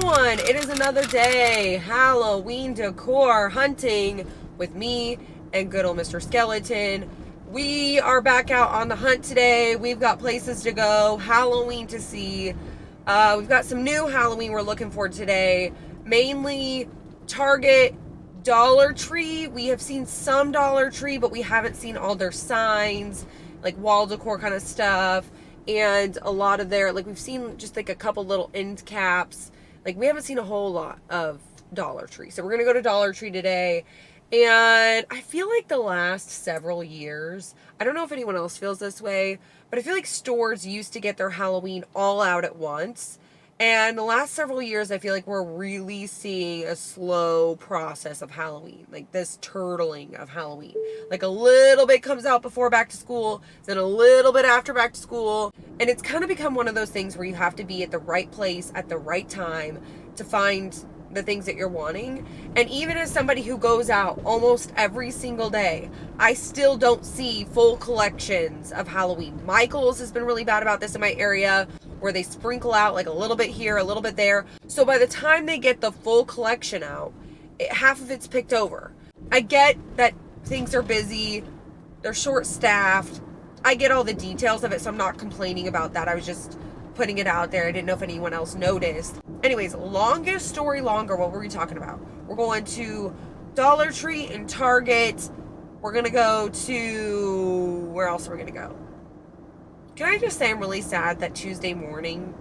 everyone, it is another day, Halloween decor hunting with me and good old Mr. Skeleton. We are back out on the hunt today. We've got places to go, Halloween to see. We've got some new Halloween we're looking for today, mainly Target, Dollar Tree. We have seen some Dollar Tree, but we haven't seen all their signs, like wall decor kind of stuff. And a lot of their, like, we've seen just like a couple little end caps. Like, we haven't seen a whole lot of Dollar Tree. So we're going to go to Dollar Tree today. And I feel like the last several years, I don't know if anyone else feels this way, but I feel like stores used to get their Halloween all out at once. And the last several years, I feel like we're really seeing a slow process of Halloween. Like this turtling of Halloween. Like a little bit comes out before back to school, then a little bit after back to school. And it's kind of become one of those things where you have to be at the right place at the right time to find the things that you're wanting. And even as somebody who goes out almost every single day, I still don't see full collections of Halloween. Michael's has been really bad about this in my area, where they sprinkle out like a little bit here, a little bit there. So by the time they get the full collection out, half of it's picked over. I get that things are busy, they're short-staffed. I get all the details of it, so I'm not complaining about that. I was just putting it out there. I didn't know if anyone else noticed. Anyways, longest story longer, what were we talking about? We're going to Dollar Tree and Target. We're gonna go to, where else are we gonna go? Can I just say I'm really sad that Tuesday morning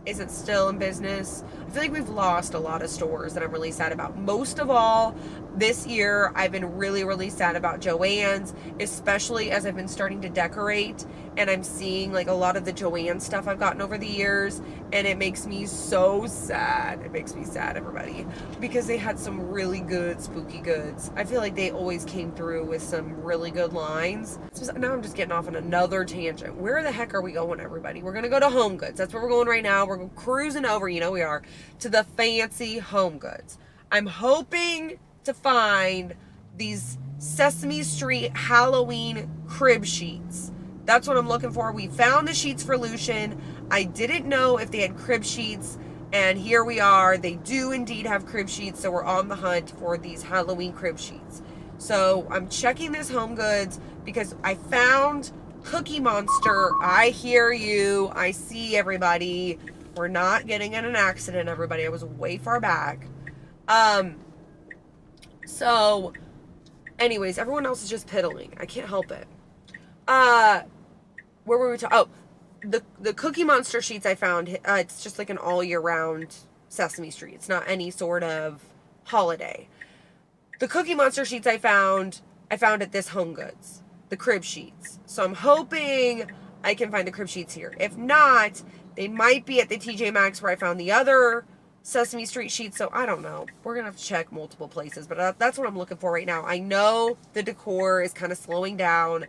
isn't still in business? I feel like we've lost a lot of stores that I'm really sad about. Most of all, this year, I've been really, really sad about Joann's, especially as I've been starting to decorate, and I'm seeing like a lot of the Joann stuff I've gotten over the years, and it makes me so sad. It makes me sad, everybody, because they had some really good spooky goods. I feel like they always came through with some really good lines. Now I'm just getting off on another tangent. Where the heck are we going, everybody? We're gonna go to HomeGoods. That's where we're going right now. We're cruising over, you know we are, to the fancy HomeGoods. I'm hoping to find these Sesame Street Halloween crib sheets. That's what I'm looking for. We found the sheets for Lucian. I didn't know if they had crib sheets, and here we are. They do indeed have crib sheets, so we're on the hunt for these Halloween crib sheets. So I'm checking this HomeGoods because I found Cookie Monster. I hear you. I see everybody. We're not getting in an accident, everybody. I was way far back. So, anyways, everyone else is just piddling. I can't help it. Where were we talking? Oh, the Cookie Monster sheets I found, it's just like an all year round Sesame Street. It's not any sort of holiday. The Cookie Monster sheets I found at this HomeGoods. The crib sheets. So I'm hoping I can find the crib sheets here. If not, they might be at the TJ Maxx where I found the other Sesame Street sheets, so I don't know. We're going to have to check multiple places, but that's what I'm looking for right now. I know the decor is kind of slowing down.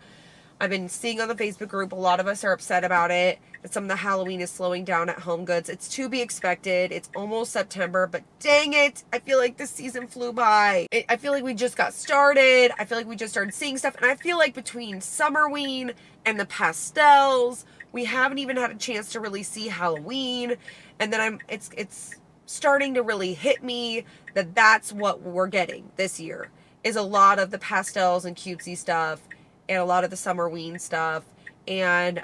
I've been seeing on the Facebook group, a lot of us are upset about it, that some of the Halloween is slowing down at HomeGoods. It's to be expected. It's almost September, but dang it, I feel like this season flew by. I feel like we just got started. I feel like we just started seeing stuff, and I feel like between Summerween and the pastels, we haven't even had a chance to really see Halloween, and then it's starting to really hit me that that's what we're getting this year, is a lot of the pastels and cutesy stuff and a lot of the Summerween stuff. And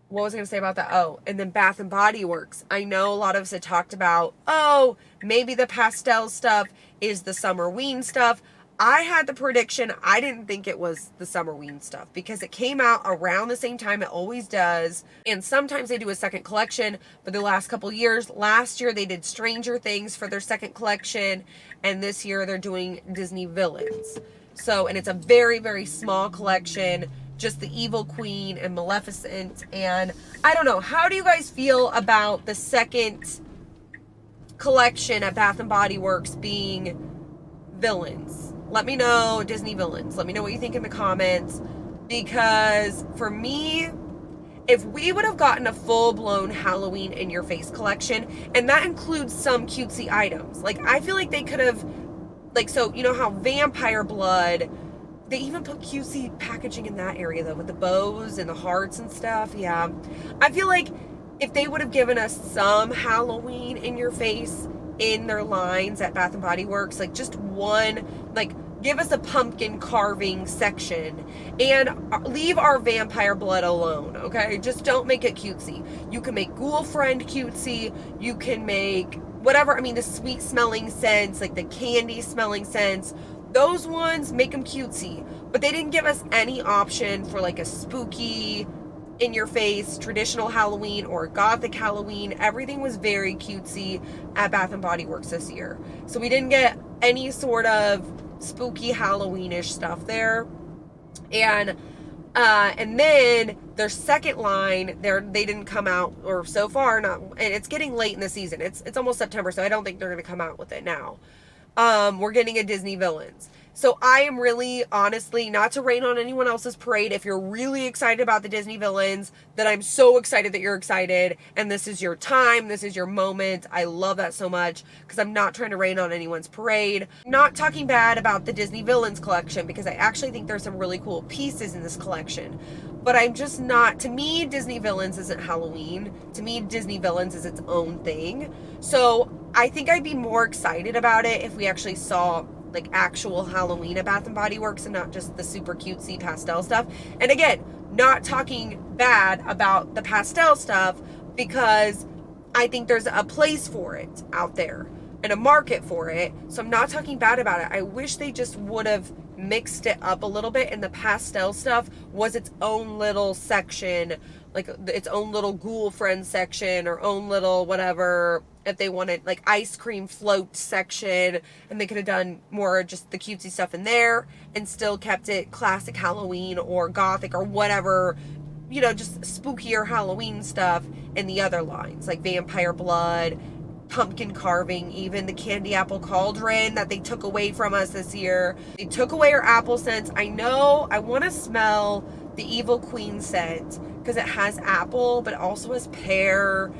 what was I going to say about that? Oh, and then Bath and Body Works. I know a lot of us had talked about, oh, maybe the pastel stuff is the Summerween stuff. I had the prediction, I didn't think it was the Summerween stuff because it came out around the same time it always does. And sometimes they do a second collection, but the last couple years, last year they did Stranger Things for their second collection, and this year they're doing Disney Villains. So, and it's a very, very small collection, just the Evil Queen and Maleficent. And I don't know, how do you guys feel about the second collection at Bath and Body Works being villains? Let me know, Disney villains. Let me know what you think in the comments. Because for me, if we would have gotten a full-blown Halloween in-your-face collection, and that includes some cutesy items. Like, I feel like they could have, like, so, you know how Vampire Blood, they even put cutesy packaging in that area, though, with the bows and the hearts and stuff. Yeah. I feel like if they would have given us some Halloween in your face in their lines at Bath and Body Works, like just one, like give us a pumpkin carving section and leave our vampire blood alone, okay? Just don't make it cutesy. You can make Ghoul Friend cutesy. You can make whatever, I mean, the sweet smelling scents, like the candy smelling scents, those ones, make them cutesy. But they didn't give us any option for like a spooky, in your face, traditional Halloween or gothic Halloween. Everything was very cutesy at Bath and Body Works this year. So we didn't get any sort of spooky Halloweenish stuff there. And then their second line, they didn't come out, or so far not, and it's getting late in the season. It's almost September, so I don't think they're going to come out with it now. We're getting a Disney Villains. So I am really, honestly, not to rain on anyone else's parade, if you're really excited about the Disney Villains, then I'm so excited that you're excited, and this is your time, this is your moment. I love that so much, because I'm not trying to rain on anyone's parade. I'm not talking bad about the Disney Villains collection, because I actually think there's some really cool pieces in this collection. But I'm just not, to me, Disney Villains isn't Halloween. To me, Disney Villains is its own thing. So I think I'd be more excited about it if we actually saw like actual Halloween at Bath and Body Works and not just the super cutesy pastel stuff. And again, not talking bad about the pastel stuff, because I think there's a place for it out there and a market for it. So I'm not talking bad about it. I wish they just would have mixed it up a little bit, and the pastel stuff was its own little section, like its own little Ghoul Friend section or own little whatever. If they wanted like ice cream float section, and they could have done more just the cutesy stuff in there and still kept it classic Halloween or gothic or whatever, you know, just spookier Halloween stuff in the other lines, like vampire blood, pumpkin carving, even the candy apple cauldron that they took away from us this year. They took away our apple scents. I know I want to smell the Evil Queen scent because it has apple, but it also has pear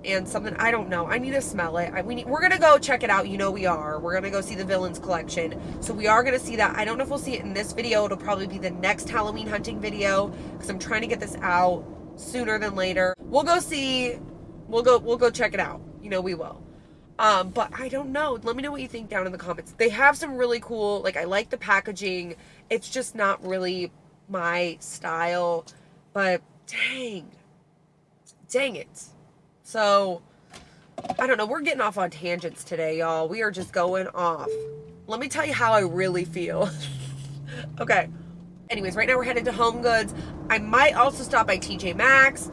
and something, I don't know. I need to smell it. We're going to go check it out. You know we are. We're going to go see the Villains collection. So we are going to see that. I don't know if we'll see it in this video. It'll probably be the next Halloween hunting video, because I'm trying to get this out sooner than later. We'll go see, we'll go check it out. You know we will. But I don't know. Let me know what you think down in the comments. They have some really cool, like, I like the packaging. It's just not really my style, but dang it. So, I don't know. We're getting off on tangents today, y'all. We are just going off. Let me tell you how I really feel. Okay. Anyways, right now we're headed to HomeGoods. I might also stop by TJ Maxx.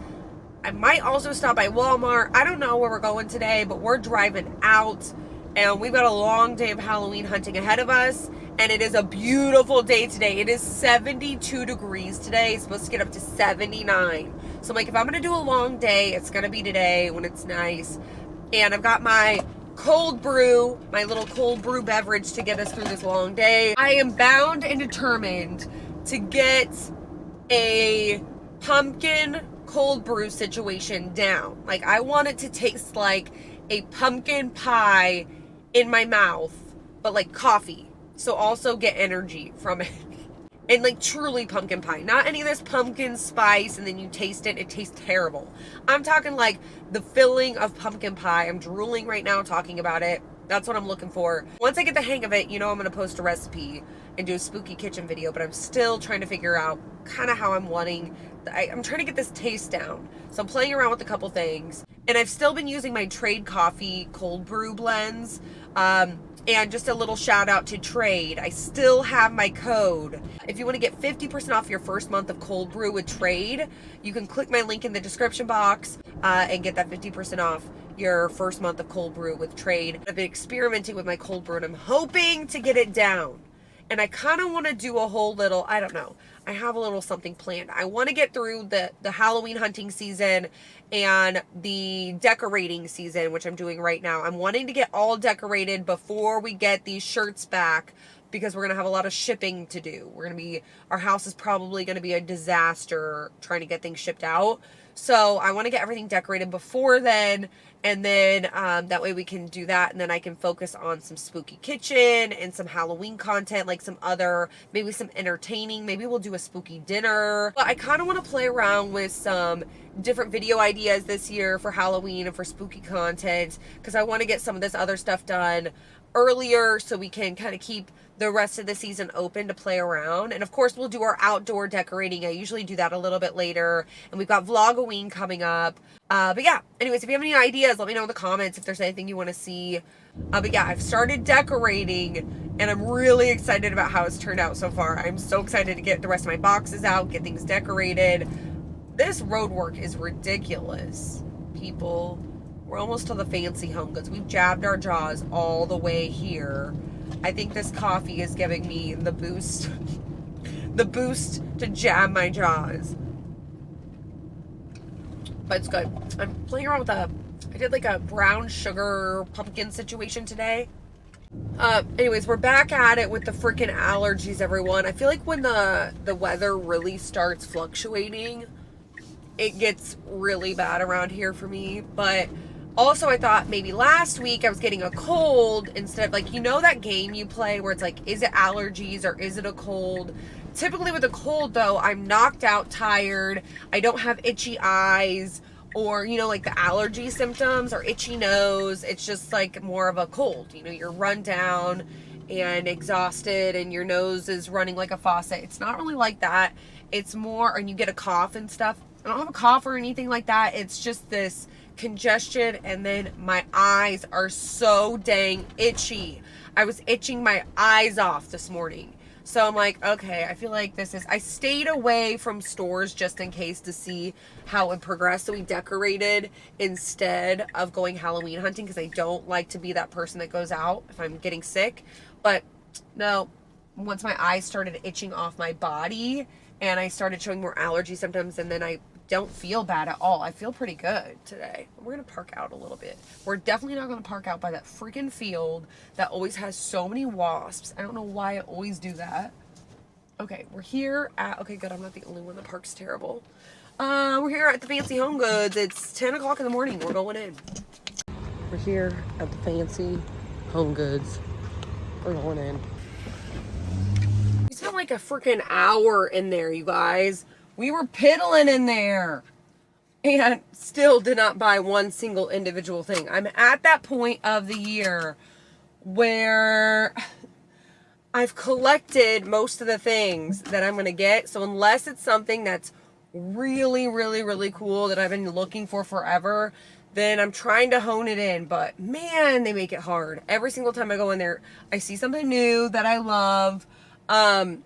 I might also stop by Walmart. I don't know where we're going today, but we're driving out. And we've got a long day of Halloween hunting ahead of us. And it is a beautiful day today. It is 72 degrees today. It's supposed to get up to 79. So I'm like, if I'm going to do a long day, it's going to be today when it's nice. And I've got my cold brew, my little cold brew beverage to get us through this long day. I am bound and determined to get a pumpkin cold brew situation down. Like, I want it to taste like a pumpkin pie in my mouth, but like coffee. So also get energy from it. And like truly pumpkin pie. Not any of this pumpkin spice and then you taste it, it tastes terrible. I'm talking like the filling of pumpkin pie. I'm drooling right now talking about it. That's what I'm looking for. Once I get the hang of it, you know I'm going to post a recipe and do a spooky kitchen video, but I'm still trying to figure out kind of how I'm wanting. I'm trying to get this taste down. So I'm playing around with a couple things. And I've still been using my Trade Coffee cold brew blends. And just a little shout out to Trade. I still have my code. If you want to get 50% off your first month of cold brew with Trade, you can click my link in the description box and get that 50% off your first month of cold brew with Trade. I've been experimenting with my cold brew and I'm hoping to get it down. And I kind of want to do a whole little, I don't know, I have a little something planned. I want to get through the Halloween hunting season and the decorating season, which I'm doing right now. I'm wanting to get all decorated before we get these shirts back, because we're going to have a lot of shipping to do. Our house is probably going to be a disaster trying to get things shipped out. So I want to get everything decorated before then, and then that way we can do that, and then I can focus on some spooky kitchen and some Halloween content, like maybe some entertaining. Maybe we'll do a spooky dinner. But I kind of want to play around with some different video ideas this year for Halloween and for spooky content, because I want to get some of this other stuff done earlier so we can kind of keep the rest of the season open to play around. And of course, we'll do our outdoor decorating. I usually do that a little bit later. And we've got Vlogoween coming up. But yeah, anyways, if you have any ideas, let me know in the comments if there's anything you want to see. But yeah, I've started decorating and I'm really excited about how it's turned out so far. I'm so excited to get the rest of my boxes out, get things decorated. This road work is ridiculous, people. We're almost to the fancy HomeGoods. We've jabbed our jaws all the way here. I think this coffee is giving me the boost, the boost to jab my jaws. But it's good. I'm playing around with I did like a brown sugar pumpkin situation today. Anyways, we're back at it with the freaking allergies, everyone. I feel like when the weather really starts fluctuating, it gets really bad around here for me. But also, I thought maybe last week I was getting a cold instead of, like, you know that game you play where it's like, is it allergies or is it a cold? Typically with a cold, though, I'm knocked out, tired. I don't have itchy eyes or, you know, like the allergy symptoms or itchy nose. It's just like more of a cold. You know, you're run down and exhausted and your nose is running like a faucet. It's not really like that. It's more, and you get a cough and stuff. I don't have a cough or anything like that. It's just this congestion, and then my eyes are so dang itchy. I was itching my eyes off this morning. So I'm like, okay, I feel like I stayed away from stores just in case to see how it progressed. So we decorated instead of going Halloween hunting because I don't like to be that person that goes out if I'm getting sick. But no, once my eyes started itching off my body and I started showing more allergy symptoms, and then I don't feel bad at all. I feel pretty good today. We're gonna park out a little bit. We're definitely not gonna park out by that freaking field that always has so many wasps. I don't know why I always do that. Okay, we're here at, okay, good, I'm not the only one that parks terrible. We're here at the fancy HomeGoods. It's 10 o'clock in the morning. We're going in. We're here at the fancy HomeGoods. We're going in. We spent like a freaking hour in there, you guys. We were piddling in there and still did not buy one single individual thing. I'm at that point of the year where I've collected most of the things that I'm going to get. So unless it's something that's really, really, really cool that I've been looking for forever, then I'm trying to hone it in. But man, they make it hard. Every single time I go in there, I see something new that I love. And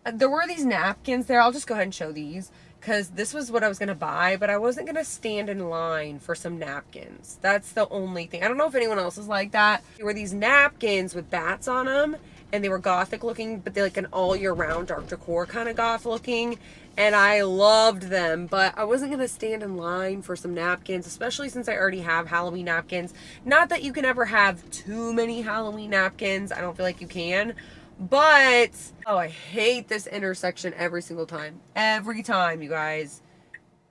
there were these napkins there. I'll just go ahead and show these because this was what I was going to buy, but I wasn't going to stand in line for some napkins. That's the only thing. I don't know if anyone else is like that. There were these napkins with bats on them, and they were gothic looking, but they're like an all year round dark decor kind of goth looking, and I loved them, but I wasn't going to stand in line for some napkins, especially since I already have Halloween napkins. Not that you can ever have too many Halloween napkins. I don't feel like you can. But, oh, I hate this intersection every single time. Every time, you guys.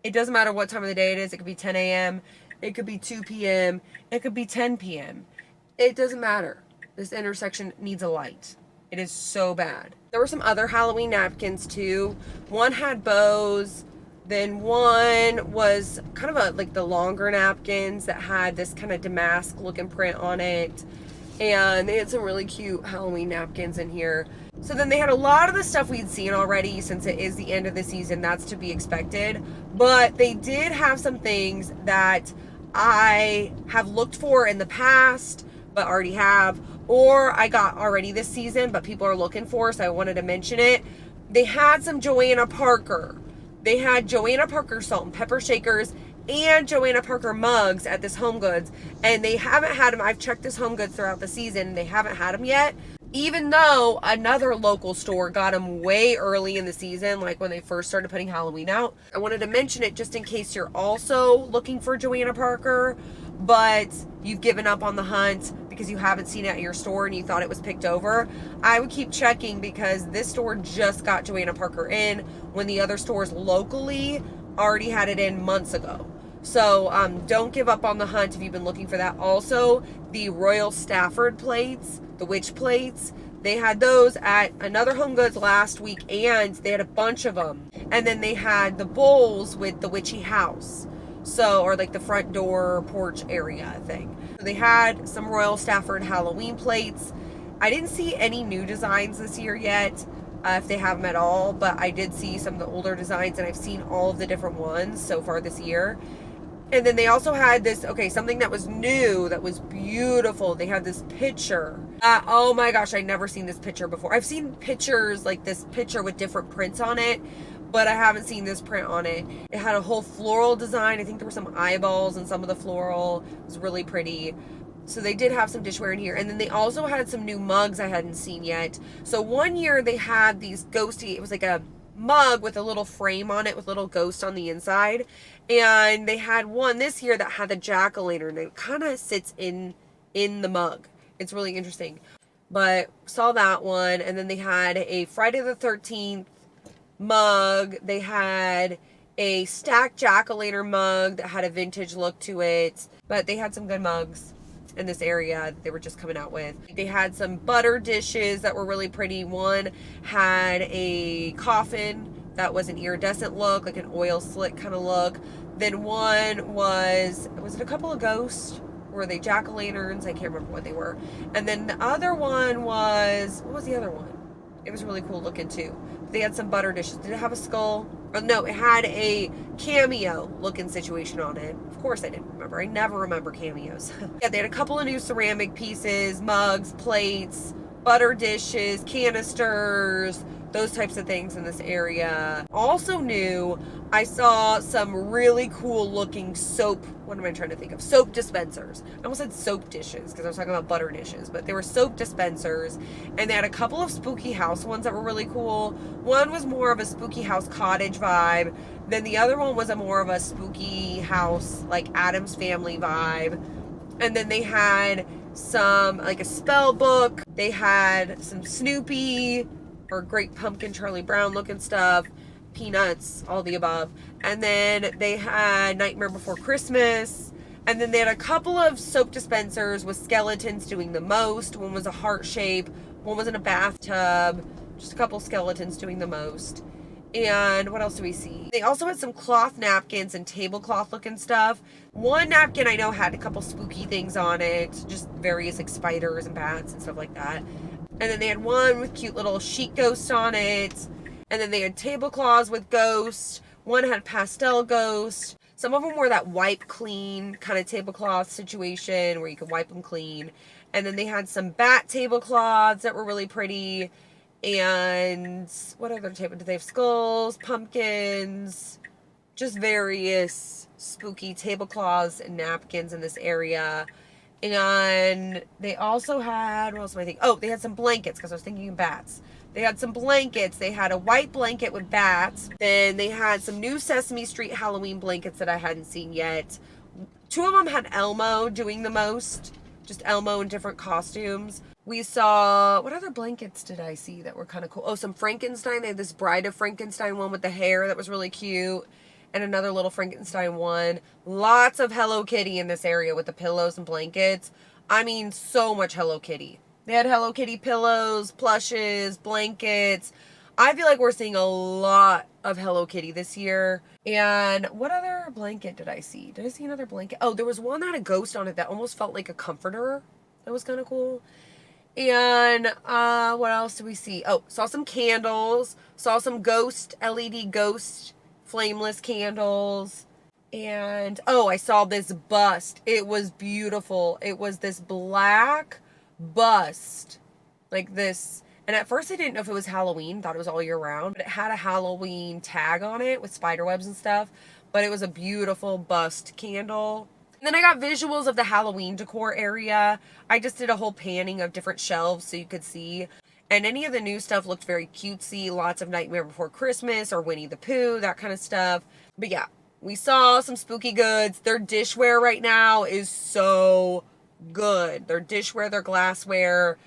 It doesn't matter what time of the day it is. It could be 10 a.m. It could be 2 p.m. It could be 10 p.m. It doesn't matter. This intersection needs a light. It is so bad. There were some other Halloween napkins, too. One had bows. Then one was kind of like the longer napkins that had this kind of damask looking print on it. And they had some really cute Halloween napkins in here. So then they had a lot of the stuff we'd seen already since it is the end of the season. That's to be expected. But they did have some things that I have looked for in the past, but already have. Or I got already this season, but people are looking for, so I wanted to mention it. They had some Joanna Parker. They had Joanna Parker salt and pepper shakers and Joanna Parker mugs at this HomeGoods, and they haven't had them. I've checked this HomeGoods throughout the season. They haven't had them yet, even though another local store got them way early in the season, like when they first started putting Halloween out. I wanted to mention it just in case you're also looking for Joanna Parker, but you've given up on the hunt because you haven't seen it at your store and you thought it was picked over. I would keep checking because this store just got Joanna Parker in when the other stores locally already had it in months ago. So don't give up on the hunt if you've been looking for that. Also, the Royal Stafford plates, the witch plates, They had those at another HomeGoods last week, and they had a bunch of them. And then they had the bowls with the witchy house. So, or like the front door porch area thing. So they had some Royal Stafford Halloween plates. I didn't see any new designs this year yet, if they have them at all, but I did see some of the older designs, and I've seen all of the different ones so far this year. And then they also had this, okay, something that was new, that was beautiful. They had this picture. Oh my gosh, I'd never seen this picture before. I've seen pictures, like this picture with different prints on it, but I haven't seen this print on it. It had a whole floral design. I think there were some eyeballs in some of the floral. It was really pretty. So they did have some dishware in here. And then they also had some new mugs I hadn't seen yet. So one year they had these ghosty, it was like a mug with a little frame on it with little ghosts on the inside. And they had one this year that had the jack-o'-lantern. It kind of sits in the mug. It's really interesting. But saw that one. And then they had a Friday the 13th mug. They had a stacked jack-o'-lantern mug that had a vintage look to it. But they had some good mugs in this area that they were just coming out with. They had some butter dishes that were really pretty. One had a coffin that was an iridescent look, like an oil slick kind of look. Then one was it a couple of ghosts? Were they jack-o'-lanterns? I can't remember what they were. And then the other one was, what was the other one? It was really cool looking too. They had some butter dishes. Did it have a skull? Oh, no, it had a cameo looking situation on it. Of course I didn't remember. I never remember cameos. Yeah, they had a couple of new ceramic pieces, mugs, plates, butter dishes, canisters, those types of things in this area. Also new, I saw some really cool looking soap, what am I trying to think of? Soap dispensers. I almost said soap dishes because I was talking about butter dishes, but they were soap dispensers, and they had a couple of spooky house ones that were really cool. One was more of a spooky house cottage vibe. Then the other one was a more of a spooky house, like Addams Family vibe. And then they had some, like a spell book. They had some Snoopy or Great Pumpkin Charlie Brown looking stuff, Peanuts, all the above. And then they had Nightmare Before Christmas. And then they had a couple of soap dispensers with skeletons doing the most. One was a heart shape, one was in a bathtub. Just a couple skeletons doing the most. And what else do we see? They also had some cloth napkins and tablecloth looking stuff. One napkin I know had a couple spooky things on it, just various like spiders and bats and stuff like that. And then they had one with cute little sheet ghosts on it. And then they had tablecloths with ghosts. One had pastel ghosts. Some of them were that wipe clean kind of tablecloth situation where you could wipe them clean. And then they had some bat tablecloths that were really pretty. And what other table? Did they have skulls, pumpkins, just various spooky tablecloths and napkins in this area. And they also had, what else am I thinking? Oh, they had some blankets because I was thinking of bats. They had some blankets. They had a white blanket with bats. Then they had some new Sesame Street Halloween blankets that I hadn't seen yet. Two of them had Elmo doing the most. Just Elmo in different costumes. We saw, what other blankets did I see that were kind of cool? Oh, some Frankenstein. They had this Bride of Frankenstein one with the hair that was really cute. And another little Frankenstein one. Lots of Hello Kitty in this area with the pillows and blankets. I mean, so much Hello Kitty. They had Hello Kitty pillows, plushes, blankets. I feel like we're seeing a lot of Hello Kitty this year. And what other blanket did I see? Did I see another blanket? Oh, there was one that had a ghost on it that almost felt like a comforter. That was kind of cool. And what else did we see? Oh, saw some candles. Saw some ghost, LED ghost, flameless candles. And, oh, I saw this bust. It was beautiful. It was this black bust. Like this. And at first I didn't know if it was Halloween. Thought it was all year round. But it had a Halloween tag on it with spider webs and stuff. But it was a beautiful bust candle. And then I got visuals of the Halloween decor area. I just did a whole panning of different shelves so you could see. And any of the new stuff looked very cutesy. Lots of Nightmare Before Christmas or Winnie the Pooh, that kind of stuff. But yeah, we saw some spooky goods. Their dishware right now is so good. Their dishware, their glassware,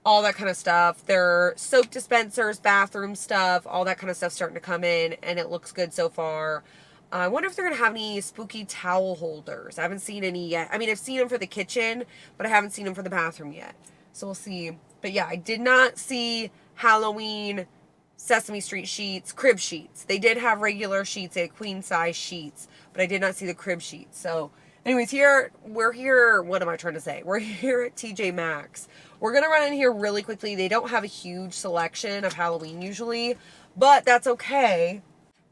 all that kind of stuff. Their soap dispensers, bathroom stuff, all that kind of stuff starting to come in. And it looks good so far. I wonder if they're going to have any spooky towel holders. I haven't seen any yet. I mean, I've seen them for the kitchen, but I haven't seen them for the bathroom yet. So we'll see. But yeah, I did not see Halloween Sesame Street sheets, crib sheets. They did have regular sheets, they had queen size sheets, but I did not see the crib sheets. So anyways, we're here, what am I trying to say? We're here at TJ Maxx. We're going to run in here really quickly. They don't have a huge selection of Halloween usually, but that's okay.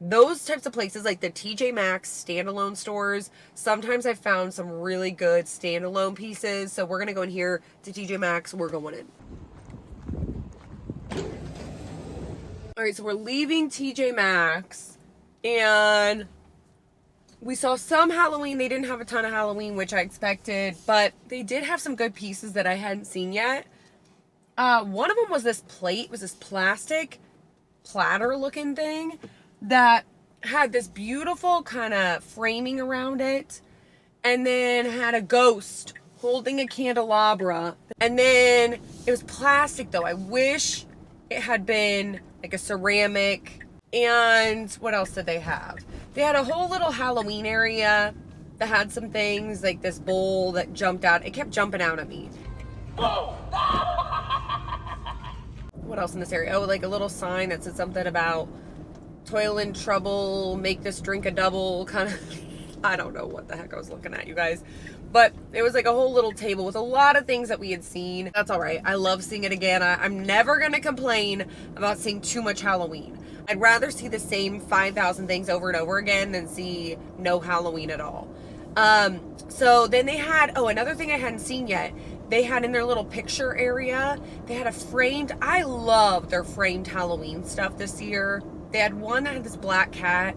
Those types of places, like the TJ Maxx standalone stores, sometimes I've found some really good standalone pieces. So we're going to go in here to TJ Maxx. We're going in. All right, so we're leaving TJ Maxx, and we saw some Halloween. They didn't have a ton of Halloween, which I expected, but they did have some good pieces that I hadn't seen yet. One of them was this plate, was this plastic platter-looking thing that had this beautiful kind of framing around it, and then had a ghost holding a candelabra, and then it was plastic, though. I wish it had been like a ceramic. And what else did they have? They had a whole little Halloween area that had some things, like this bowl that jumped out. It kept jumping out at me. What else in this area? Oh, like a little sign that said something about toilet trouble, make this drink a double, kind of. I don't know what the heck I was looking at, you guys. But it was like a whole little table with a lot of things that we had seen. That's all right. I love seeing it again. I'm never going to complain about seeing too much Halloween. I'd rather see the same 5,000 things over and over again than see no Halloween at all. So then they had, oh, another thing I hadn't seen yet. They had in their little picture area, they had a framed, I love their framed Halloween stuff this year. They had one that had this black cat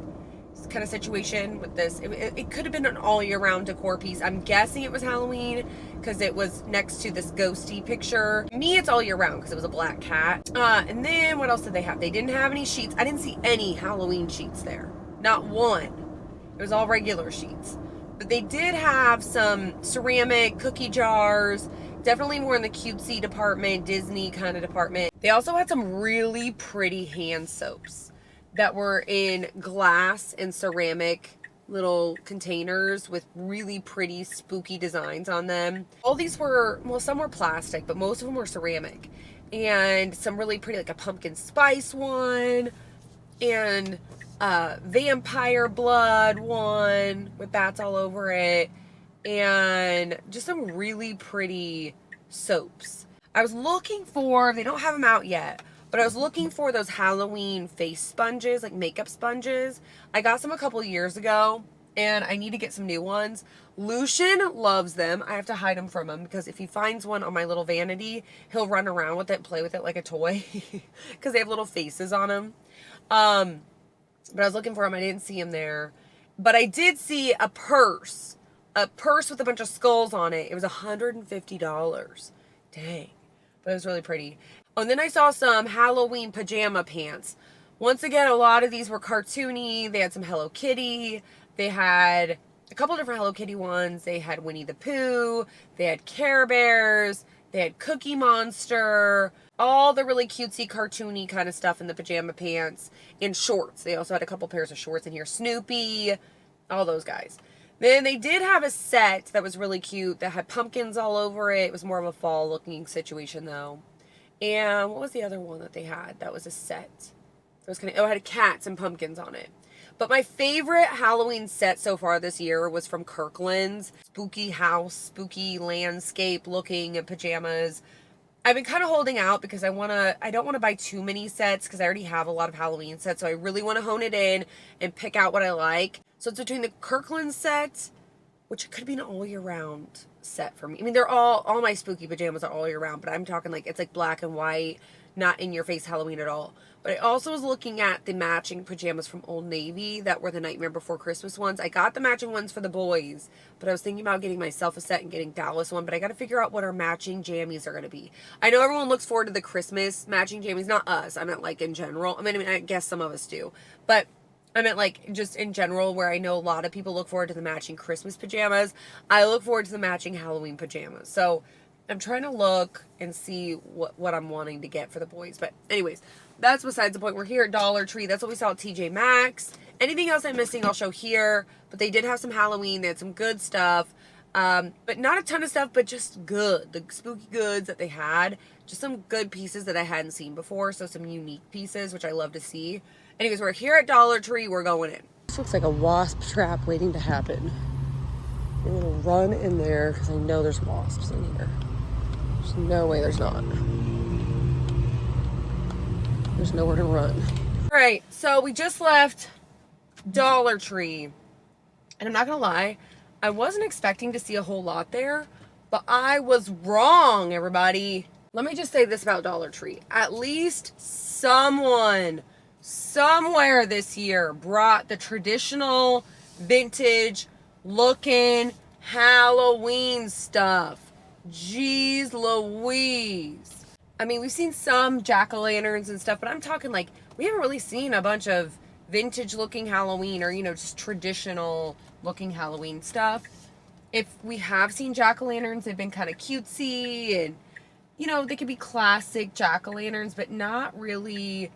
kind of situation with this. It could have been an all year round decor piece. I'm guessing it was Halloween because it was next to this ghosty picture. Me, it's all year round because it was a black cat. And then what else did they have? They didn't have any sheets. I didn't see any Halloween sheets there. Not one. It was all regular sheets. But they did have some ceramic cookie jars. Definitely more in the cutesy department, Disney kind of department. They also had some really pretty hand soaps that were in glass and ceramic little containers with really pretty spooky designs on them. All these were, well, some were plastic, but most of them were ceramic. And some really pretty, like a pumpkin spice one, and vampire blood one with bats all over it, and just some really pretty soaps. I was looking for, they don't have them out yet, but I was looking for those Halloween face sponges, like makeup sponges. I got some a couple years ago, and I need to get some new ones. Lucian loves them. I have to hide them from him, because if he finds one on my little vanity, he'll run around with it and play with it like a toy, because they have little faces on them. But I was looking for them. I didn't see them there. But I did see a purse with a bunch of skulls on it. It was $150. Dang. But it was really pretty. Oh, and then I saw some Halloween pajama pants. Once again, a lot of these were cartoony. They had some Hello Kitty. They had a couple different Hello Kitty ones. They had Winnie the Pooh. They had Care Bears. They had Cookie Monster. All the really cutesy, cartoony kind of stuff in the pajama pants. And shorts. They also had a couple pairs of shorts in here. Snoopy. All those guys. Then they did have a set that was really cute that had pumpkins all over it. It was more of a fall looking situation though. And what was the other one that they had? That was a set. It was kind of, it had cats and pumpkins on it. But my favorite Halloween set so far this year was from Kirkland's. Spooky house, spooky landscape looking pajamas. I've been kind of holding out because I don't want to buy too many sets because I already have a lot of Halloween sets. So I really want to hone it in and pick out what I like. So it's between the Kirkland set, which could be an all year round set for me. I mean, they're all my spooky pajamas are all year round, but I'm talking like, it's like black and white, not in your face Halloween at all. But I also was looking at the matching pajamas from Old Navy that were the Nightmare Before Christmas ones. I got the matching ones for the boys, but I was thinking about getting myself a set and getting Dallas one, but I got to figure out what our matching jammies are going to be. I know everyone looks forward to the Christmas matching jammies, not us. I meant like in general. I mean, I guess some of us do, but I meant like just in general, where I know a lot of people look forward to the matching Christmas pajamas. I look forward to the matching Halloween pajamas. So I'm trying to look and see what I'm wanting to get for the boys. But anyways, that's besides the point. We're here at Dollar Tree. That's what we saw at TJ Maxx. Anything else I'm missing, I'll show here. But they did have some Halloween. They had some good stuff. But not a ton of stuff, but just good. The spooky goods that they had. Just some good pieces that I hadn't seen before. So some unique pieces, which I love to see. Anyways, we're here at Dollar Tree. We're going in. This looks like a wasp trap waiting to happen. I'm gonna run in there because I know there's wasps in here. There's no way there's not. There's nowhere to run. All right, so we just left Dollar Tree. And I'm not gonna lie, I wasn't expecting to see a whole lot there, but I was wrong, everybody. Let me just say this about Dollar Tree. At least someone, somewhere this year brought the traditional, vintage looking Halloween stuff. Jeez Louise. I mean, we've seen some jack-o'-lanterns and stuff, but I'm talking like, we haven't really seen a bunch of vintage looking Halloween or, you know, just traditional looking Halloween stuff. If we have seen jack-o'-lanterns, they've been kind of cutesy and, you know, they could be classic jack-o'-lanterns, but not really,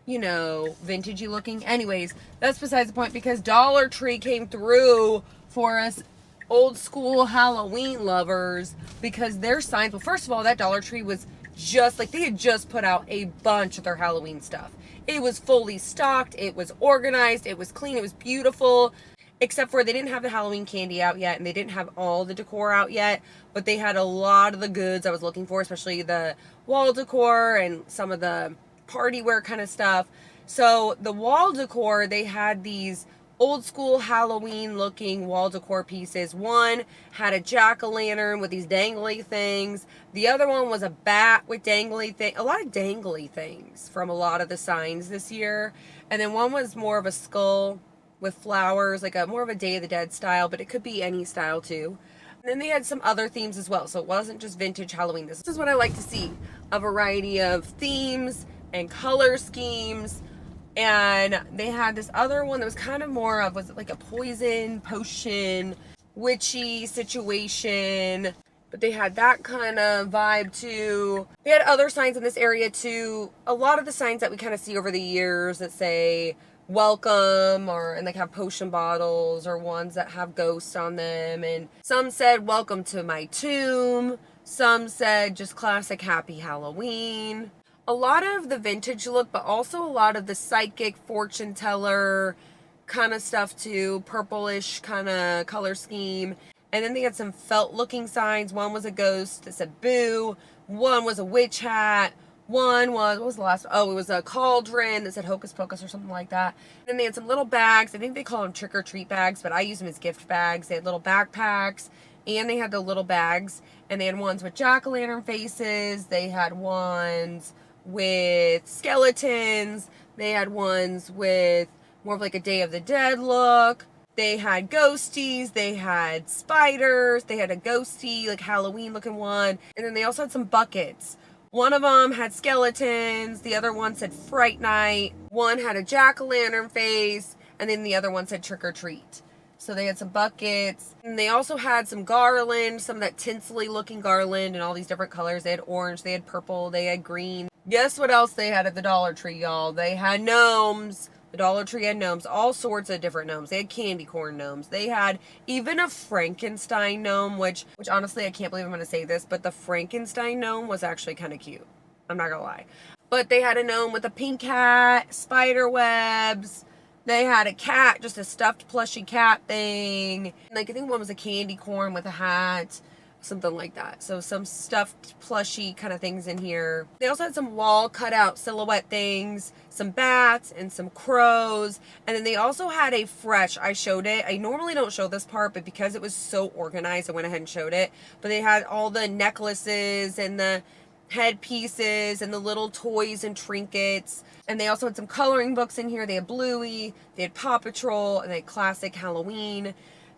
you know, vintagey looking. Anyways, that's besides the point because Dollar Tree came through for us old school Halloween lovers because their signs, well, first of all, that Dollar Tree was just like, they had just put out a bunch of their Halloween stuff. It was fully stocked, it was organized, it was clean, it was beautiful, except for they didn't have the Halloween candy out yet, and they didn't have all the decor out yet, but they had a lot of the goods I was looking for, especially the wall decor and some of the party wear kind of stuff. So the wall decor, they had these old school Halloween looking wall decor pieces. One had a jack-o'-lantern with these dangly things. The other one was a bat with dangly things. A lot of dangly things from a lot of the signs this year. And then one was more of a skull with flowers, like a more of a Day of the Dead style, but it could be any style too. And then they had some other themes as well. So it wasn't just vintage Halloween. This is what I like to see. A variety of themes and color schemes. And they had this other one that was kind of more of, was it like a poison, potion, witchy situation. But they had that kind of vibe too. They had other signs in this area too. A lot of the signs that we kind of see over the years that say welcome, or and like have potion bottles, or ones that have ghosts on them. And some said welcome to my tomb. Some said just classic happy Halloween. A lot of the vintage look, but also a lot of the psychic fortune teller kind of stuff too. Purplish kind of color scheme. And then they had some felt looking signs. One was a ghost that said boo. One was a witch hat. One was, what was the last one? Oh, it was a cauldron that said hocus pocus or something like that. And then they had some little bags. I think they call them trick or treat bags, but I use them as gift bags. They had little backpacks and they had the little bags. And they had ones with jack-o'-lantern faces. They had ones with skeletons. They had ones with more of like a Day of the Dead look. They had ghosties, they had spiders, they had a ghosty, like Halloween looking one. And then they also had some buckets. One of them had skeletons, the other one said Fright Night. One had a jack-o'-lantern face, and then the other one said trick or treat. So they had some buckets. And they also had some garland, some of that tinsely looking garland in all these different colors. They had orange, they had purple, they had green. Guess what else they had at the Dollar Tree, y'all? They had gnomes. The Dollar Tree had gnomes, all sorts of different gnomes. They had candy corn gnomes. They had even a Frankenstein gnome, which honestly, I can't believe I'm going to say this, but the Frankenstein gnome was actually kind of cute. I'm not going to lie. But they had a gnome with a pink hat, spider webs. They had a cat, just a stuffed plushy cat thing. Like, I think one was a candy corn with a hat. Something like that. So some stuffed plushy kind of things in here. They also had some wall cutout silhouette things, some bats and some crows. And then they also had a fresh, I showed it. I normally don't show this part, but because it was so organized, I went ahead and showed it. But they had all the necklaces and the headpieces and the little toys and trinkets. And they also had some coloring books in here. They had Bluey, they had Paw Patrol, and they had classic Halloween.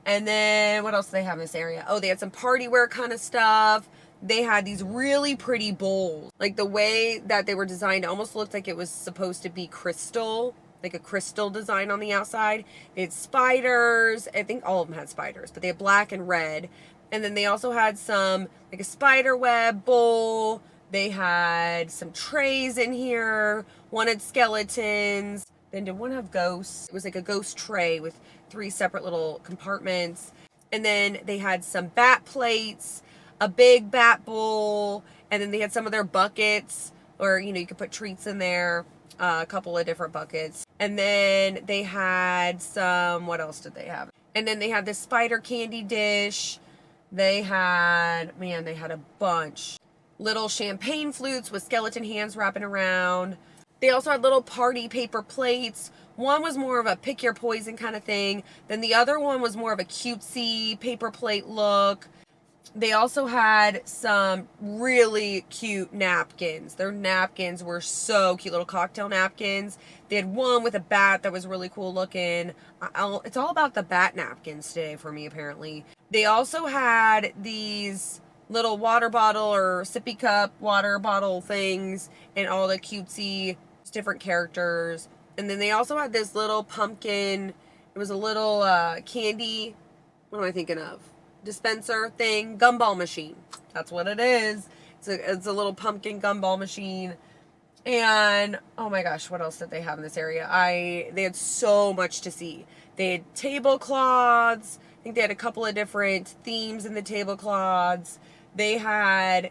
And then, what else do they have in this area? Oh, they had some party wear kind of stuff. They had these really pretty bowls. Like, the way that they were designed, it almost looked like it was supposed to be crystal. Like a crystal design on the outside. They had spiders. I think all of them had spiders. But they had black and red. And then they also had some, like a spider web bowl. They had some trays in here. One had skeletons. Then did one have ghosts? It was like a ghost tray with 3 separate little compartments. And then they had some bat plates, a big bat bowl, and then they had some of their buckets, or, you know, you could put treats in there, a couple of different buckets. And then they had some, what else did they have? And then they had this spider candy dish. They had, man, they had a bunch. Little champagne flutes with skeleton hands wrapping around. They also had little party paper plates. One was more of a pick your poison kind of thing. Then the other one was more of a cutesy paper plate look. They also had some really cute napkins. Their napkins were so cute, little cocktail napkins. They had one with a bat that was really cool looking. It's all about the bat napkins today for me, apparently. They also had these little water bottle or sippy cup water bottle things and all the cutesy different characters. And then they also had this little pumpkin. It was a little candy, what am I thinking of? Dispenser thing, gumball machine. That's what it is. It's a little pumpkin gumball machine. And oh my gosh, what else did they have in this area? They had so much to see. They had tablecloths. I think they had a couple of different themes in the tablecloths. They had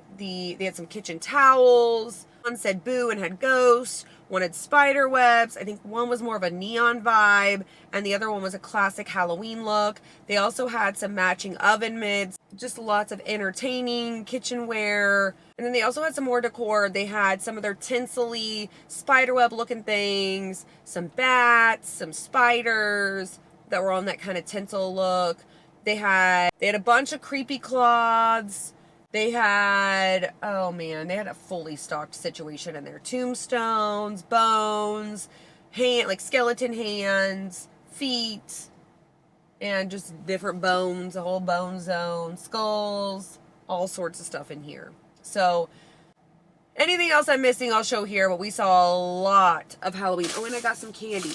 some kitchen towels. One said boo and had ghosts. One had spider webs. I think one was more of a neon vibe, and the other one was a classic Halloween look. They also had some matching oven mitts, just lots of entertaining kitchenware. And then they also had some more decor. They had some of their tinsely spiderweb looking things, some bats, some spiders that were on that kind of tinsel look. They had a bunch of creepy cloths. They had, oh man, they had a fully stocked situation in there. Tombstones, bones, like skeleton hands, feet, and just different bones, a whole bone zone, skulls, all sorts of stuff in here. So anything else I'm missing, I'll show here, but we saw a lot of Halloween. Oh, and I got some candy.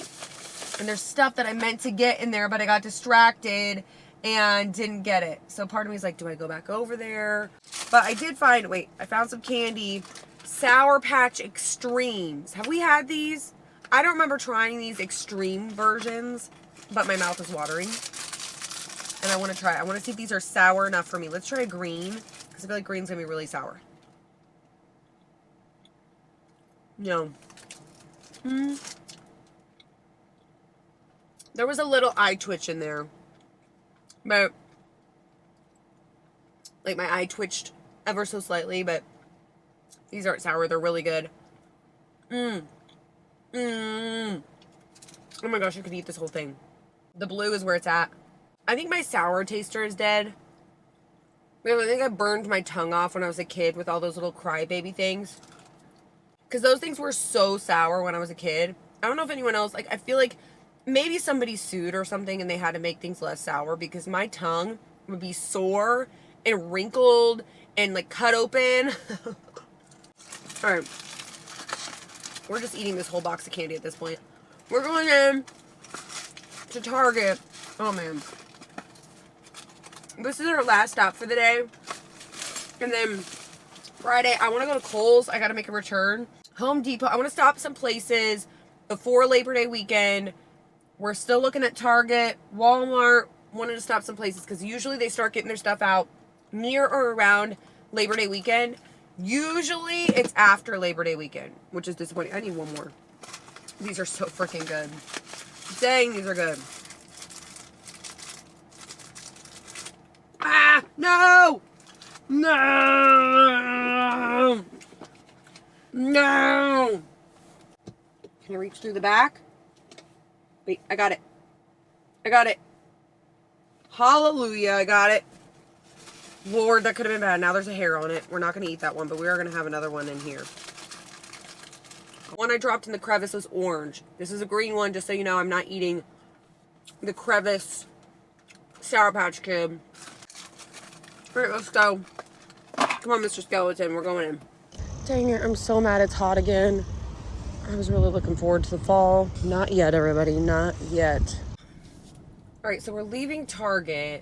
And there's stuff that I meant to get in there, but I got distracted and didn't get it. So part of me is like, do I go back over there? But I did find, wait, I found some candy. Sour Patch Extremes. Have we had these? I don't remember trying these extreme versions, but my mouth is watering. And I want to try it. I want to see if these are sour enough for me. Let's try a green, because I feel like green's going to be really sour. No. There was a little eye twitch in there. But, like, my eye twitched ever so slightly, but these aren't sour. They're really good. Oh my gosh, I could eat this whole thing. The blue is where it's at. I think my sour taster is dead. Because I think I burned my tongue off when I was a kid with all those little crybaby things. Because those things were so sour when I was a kid. I don't know if anyone else, like, I feel like maybe somebody sued or something and they had to make things less sour, because my tongue would be sore and wrinkled and like cut open. All right. We're just eating this whole box of candy at this point. We're going in to Target. Oh man. This is our last stop for the day. And then Friday, I want to go to Kohl's. I got to make a return. Home Depot. I want to stop some places before Labor Day weekend. We're still looking at Target, Walmart, wanted to stop some places because usually they start getting their stuff out near or around Labor Day weekend. Usually it's after Labor Day weekend, which is disappointing. I need one more. These are so freaking good. Dang, these are good. Ah, no! No! No! Can I reach through the back? Wait, I got it. I got it. Hallelujah, I got it. Lord, that could have been bad. Now there's a hair on it. We're not going to eat that one, but we are going to have another one in here. The one I dropped in the crevice was orange. This is a green one, just so you know I'm not eating the crevice Sour Patch Kid. Alright, let's go. Come on, Mr. Skeleton, we're going in. Dang it, I'm so mad it's hot again. I was really looking forward to the fall. Not yet, everybody, not yet. All right, so we're leaving Target,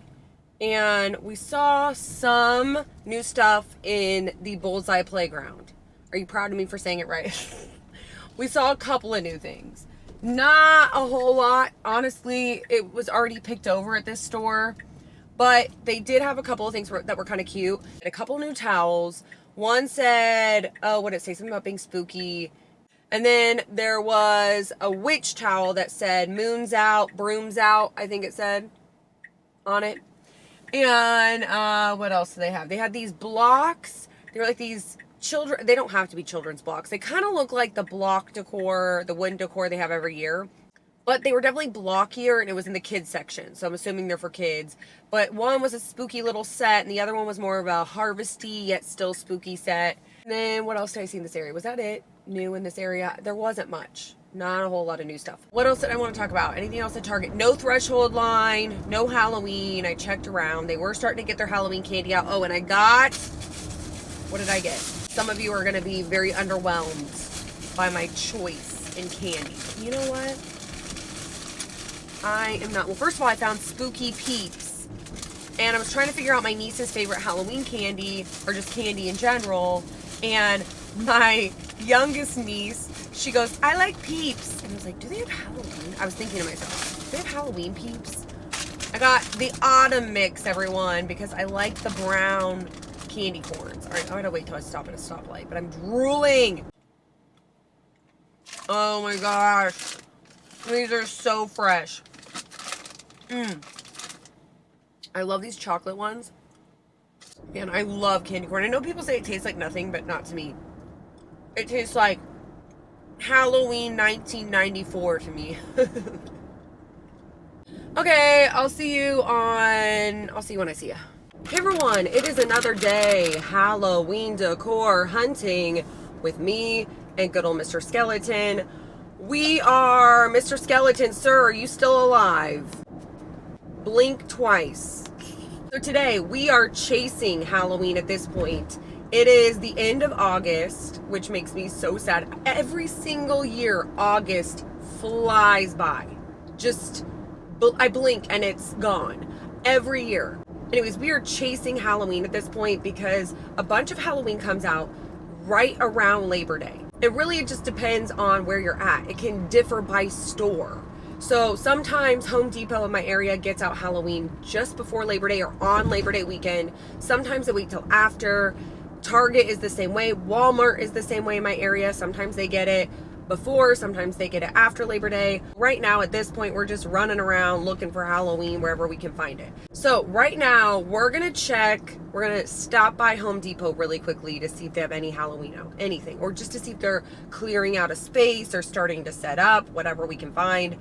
and we saw some new stuff in the Bullseye playground. Are you proud of me for saying it right? We saw a couple of new things. Not a whole lot. Honestly, it was already picked over at this store, But they did have a couple of things that were kind of cute. And a couple new towels. One said, oh, what did it say? Something about being spooky. And then there was a witch towel that said moon's out, broom's out, I think it said on it. And what else do they have? They had these blocks. They were like these children. They don't have to be children's blocks. They kind of look like the block decor, the wooden decor they have every year. But they were definitely blockier, and it was in the kids section. So I'm assuming they're for kids. But one was a spooky little set, and the other one was more of a harvesty yet still spooky set. And then what else did I see in this area? Was that it? New in this area? There wasn't much. Not a whole lot of new stuff. What else did I want to talk about? Anything else at Target? No threshold line, no Halloween. I checked around. They were starting to get their Halloween candy out. Oh, and I got, what did I get? Some of you are going to be very underwhelmed by my choice in candy. You know what? I am not. Well, first of all, I found Spooky Peeps. And I was trying to figure out my niece's favorite Halloween candy, or just candy in general. And my youngest niece, she goes, I like Peeps. And I was like, do they have Halloween? I was thinking to myself, do they have Halloween Peeps? I got the autumn mix, everyone, because I like the brown candy corns. All right, I'm going to wait till I stop at a stoplight, but I'm drooling. Oh my gosh. These are so fresh. I love these chocolate ones. And I love candy corn. I know people say it tastes like nothing, but not to me. It tastes like Halloween 1994 to me. Okay, I'll see you when I see you. Hey everyone, it is another day. Halloween decor hunting with me and good old Mr. Skeleton. We are, Mr. Skeleton, sir, are you still alive? Blink twice. So today we are chasing Halloween at this point. It is the end of August, which makes me so sad. Every single year, August flies by. Just, I blink and it's gone. Every year. Anyways, we are chasing Halloween at this point because a bunch of Halloween comes out right around Labor Day. It really just depends on where you're at. It can differ by store. So sometimes Home Depot in my area gets out Halloween just before Labor Day or on Labor Day weekend. Sometimes they wait till after. Target is the same way. Walmart is the same way in my area. Sometimes they get it before, sometimes they get it after Labor Day. Right now, at this point, we're just running around looking for Halloween wherever we can find it. So right now, we're going to stop by Home Depot really quickly to see if they have any Halloween out, anything, or just to see if they're clearing out a space or starting to set up, whatever we can find.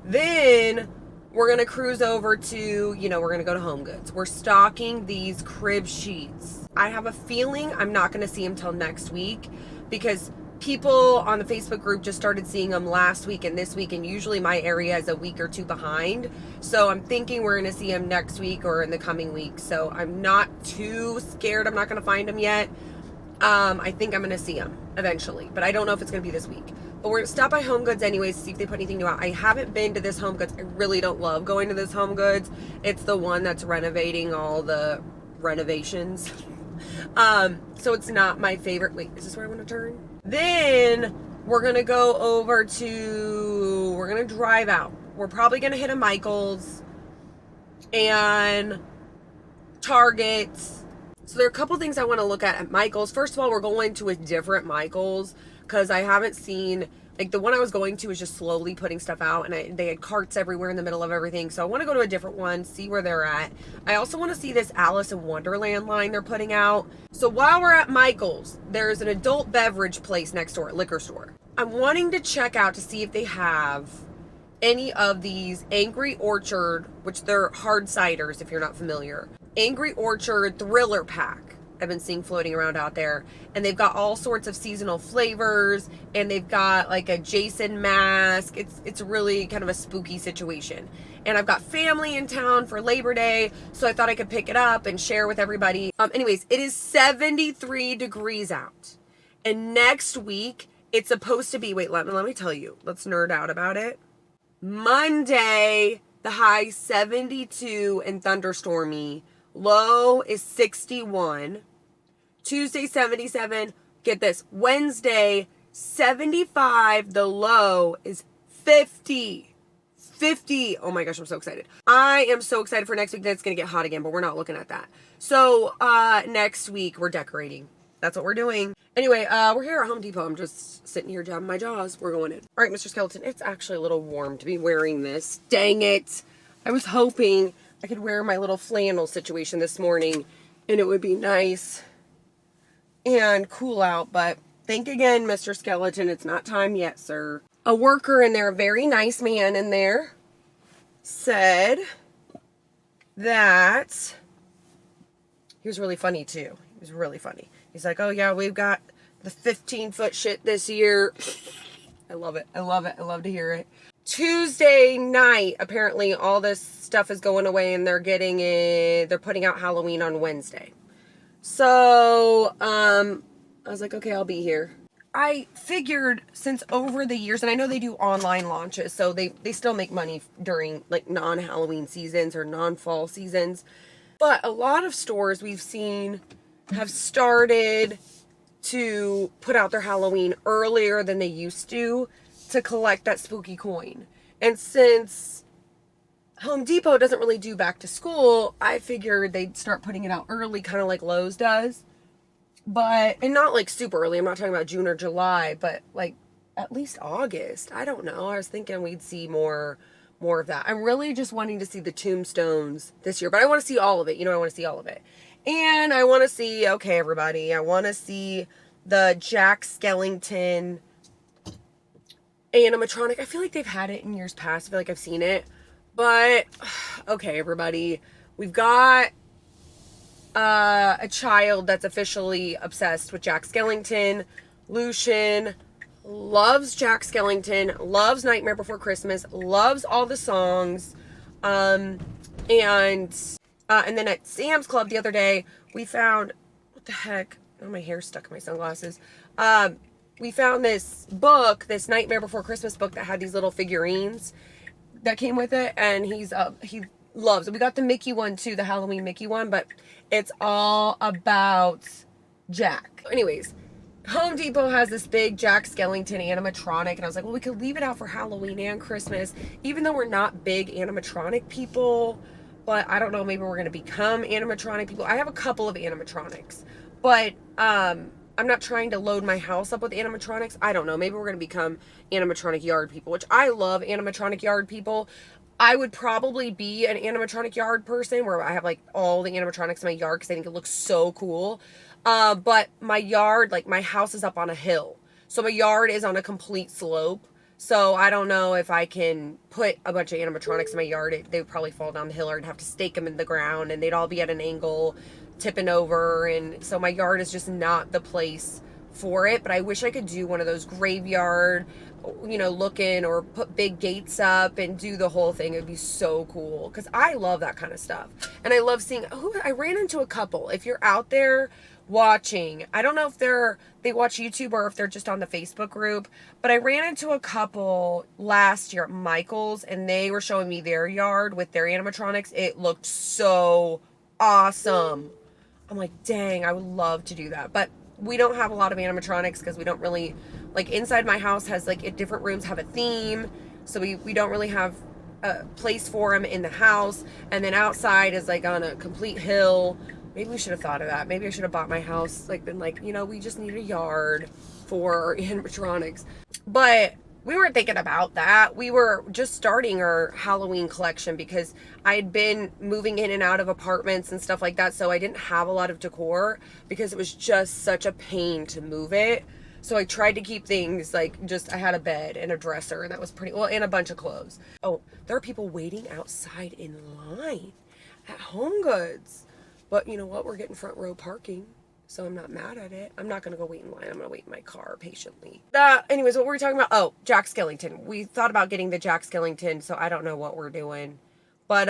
Then we're going to cruise over to, we're going to go to HomeGoods. We're stocking these crib sheets. I have a feeling I'm not going to see them till next week because people on the Facebook group just started seeing them last week and this week, and usually my area is a week or two behind. So I'm thinking we're going to see them next week or in the coming week. So I'm not too scared I'm not going to find them yet. I think I'm going to see them eventually, but I don't know if it's going to be this week. But we're going to stop by HomeGoods anyways to see if they put anything new out. I haven't been to this HomeGoods. I really don't love going to this HomeGoods. It's the one that's renovating all the renovations. So it's not my favorite. Wait, is this where I want to turn? Then we're going to go over to, we're going to drive out. We're probably going to hit a Michael's and Target. So there are a couple things I want to look at Michael's. First of all, we're going to a different Michael's because I haven't seen, like the one I was going to was just slowly putting stuff out, and they had carts everywhere in the middle of everything. So I want to go to a different one, see where they're at. I also want to see this Alice in Wonderland line they're putting out. So while we're at Michael's, there's an adult beverage place next door, liquor store. I'm wanting to check out to see if they have any of these Angry Orchard, which they're hard ciders if you're not familiar. Angry Orchard Thriller Pack I've been seeing floating around out there, and they've got all sorts of seasonal flavors, and they've got like a Jason mask. It's really kind of a spooky situation. And I've got family in town for Labor Day, so I thought I could pick it up and share with everybody. Anyways, it is 73 degrees out, and next week it's supposed to be, wait, let me tell you, let's nerd out about it. Monday, the high 72 and thunderstormy. Low is 61. Tuesday, 77. Get this. Wednesday, 75. The low is 50. 50. Oh my gosh, I'm so excited. I am so excited for next week that it's going to get hot again, but we're not looking at that. So next week we're decorating. That's what we're doing. Anyway, we're here at Home Depot. I'm just sitting here jabbing my jaws. We're going in. All right, Mr. Skeleton, it's actually a little warm to be wearing this. Dang it. I was hoping I could wear my little flannel situation this morning and it would be nice and cool out, but think again, Mr. Skeleton, it's not time yet, sir. A worker in there, a very nice man in there, said that he was really funny too. He was really funny. He's like, oh yeah, we've got the 15-foot shit this year. I love it. I love it. I love to hear it. Tuesday night, apparently all this stuff is going away and they're getting it. They're putting out Halloween on Wednesday. So, I was like, okay, I'll be here. I figured since over the years, and I know they do online launches, so they still make money during like non-Halloween seasons or non-fall seasons. But a lot of stores we've seen have started to put out their Halloween earlier than they used to collect that spooky coin. And since Home Depot doesn't really do back to school, I figured they'd start putting it out early, kind of like Lowe's does. But, and not like super early, I'm not talking about June or July, but like at least August. I don't know. I was thinking we'd see more of that. I'm really just wanting to see the tombstones this year, but I want to see all of it. You know, I want to see all of it. And I want to see, okay, everybody, I want to see the Jack Skellington animatronic. I feel like they've had it in years past. I feel like I've seen it. But, okay, everybody, we've got a child that's officially obsessed with Jack Skellington. Lucian loves Jack Skellington, loves Nightmare Before Christmas, loves all the songs. And then at Sam's Club the other day, we found, what the heck? Oh, my hair's stuck in my sunglasses. We found this book, this Nightmare Before Christmas book that had these little figurines that came with it, and he loves it. We got the Mickey one too, the Halloween Mickey one, but it's all about Jack. Anyways, Home Depot has this big Jack Skellington animatronic, and I was like, well, we could leave it out for Halloween and Christmas, even though we're not big animatronic people. But I don't know, maybe we're going to become animatronic people. I have a couple of animatronics, but I'm not trying to load my house up with animatronics. I don't know. Maybe we're going to become animatronic yard people, which I love animatronic yard people. I would probably be an animatronic yard person where I have like all the animatronics in my yard because I think it looks so cool. But my yard, like my house is up on a hill. So my yard is on a complete slope. So I don't know if I can put a bunch of animatronics in my yard. They would probably fall down the hill, or I'd have to stake them in the ground and they'd all be at an angle, tipping over. And so my yard is just not the place for it. But I wish I could do one of those graveyard, you know, looking, or put big gates up and do the whole thing. It'd be so cool because I love that kind of stuff. And I love seeing, I ran into a couple. If you're out there watching, I don't know if they watch YouTube or if they're just on the Facebook group, but I ran into a couple last year at Michael's and they were showing me their yard with their animatronics. It looked so awesome. I'm like, dang, I would love to do that. But we don't have a lot of animatronics because we don't really, like, inside my house has like different rooms have a theme. So we don't really have a place for them in the house. And then outside is like on a complete hill. Maybe we should have thought of that. Maybe I should have bought my house, like been like, you know, we just need a yard for animatronics. But we weren't thinking about that. We were just starting our Halloween collection because I had been moving in and out of apartments and stuff like that. So I didn't have a lot of decor because it was just such a pain to move it. So I tried to keep things like just, I had a bed and a dresser and that was pretty, well, and a bunch of clothes. Oh, there are people waiting outside in line at HomeGoods. But you know what? We're getting front row parking, so I'm not mad at it. I'm not going to go wait in line. I'm going to wait in my car patiently. Anyways, what were we talking about? Oh, Jack Skellington. We thought about getting the Jack Skellington, so I don't know what we're doing. But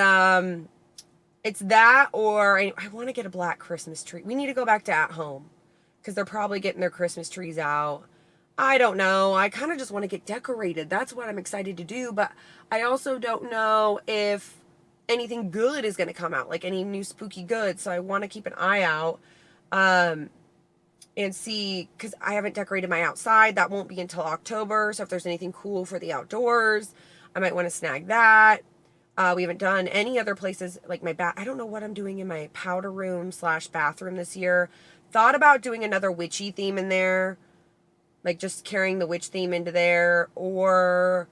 it's that, or I want to get a black Christmas tree. We need to go back to At Home because they're probably getting their Christmas trees out. I don't know. I kind of just want to get decorated. That's what I'm excited to do. But I also don't know if anything good is going to come out, like any new spooky goods. So I want to keep an eye out and see, because I haven't decorated my outside. That won't be until October. So if there's anything cool for the outdoors, I might want to snag that. We haven't done any other places like my I don't know what I'm doing in my powder room / bathroom this year. Thought about doing another witchy theme in there. Like just carrying the witch theme into there. Or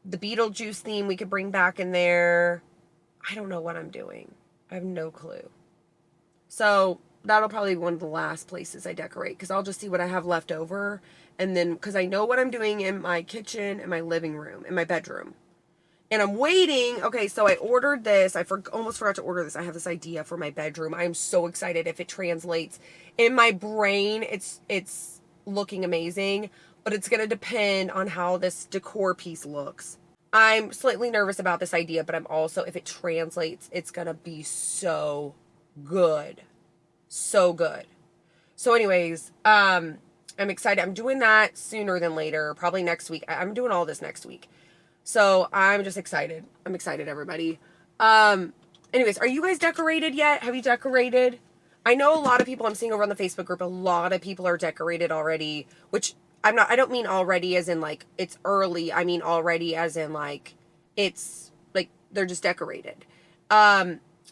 the Beetlejuice theme we could bring back in there. I don't know what I'm doing. I have no clue. So that'll probably be one of the last places I decorate, because I'll just see what I have left over. And then, because I know what I'm doing in my kitchen, and my living room, and my bedroom. And I'm waiting. Okay, so I ordered this. I almost forgot to order this. I have this idea for my bedroom. I am so excited if it translates. In my brain, it's looking amazing, but it's going to depend on how this decor piece looks. I'm slightly nervous about this idea, but I'm also, if it translates, it's going to be so good. So good. So anyways, I'm excited. I'm doing that sooner than later, probably next week. I'm doing all this next week. So I'm just excited. I'm excited, everybody. Anyways, are you guys decorated yet? Have you decorated? I know a lot of people I'm seeing over on the Facebook group, a lot of people are decorated already, which I don't mean already as in like it's early. I mean already as in like it's like they're just decorated.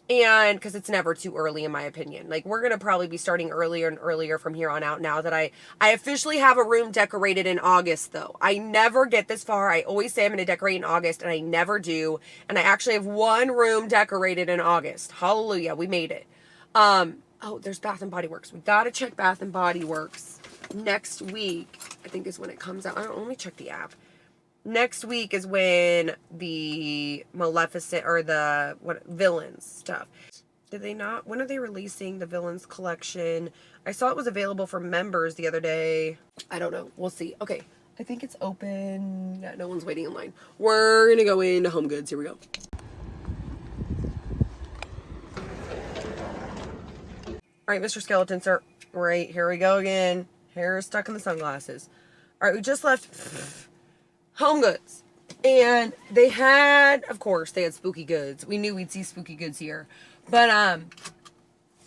And because it's never too early in my opinion. Like we're going to probably be starting earlier and earlier from here on out now that I officially have a room decorated in August though. I never get this far. I always say I'm going to decorate in August and I never do. And I actually have one room decorated in August. Hallelujah. We made it. Oh, there's Bath and Body Works. We got to check Bath and Body Works next week. I think is when it comes out. Let me check the app. Next week is when the Maleficent or the Villains stuff. Did they not? When are they releasing the Villains collection? I saw it was available for members the other day. I don't know. We'll see. Okay. I think it's open. Yeah, no one's waiting in line. We're going to go into HomeGoods. Here we go. All right, Mr. Skeleton, sir. Right, here we go again. Hair stuck in the sunglasses. All right, we just left HomeGoods. And they had, of course, they had spooky goods. We knew we'd see spooky goods here. But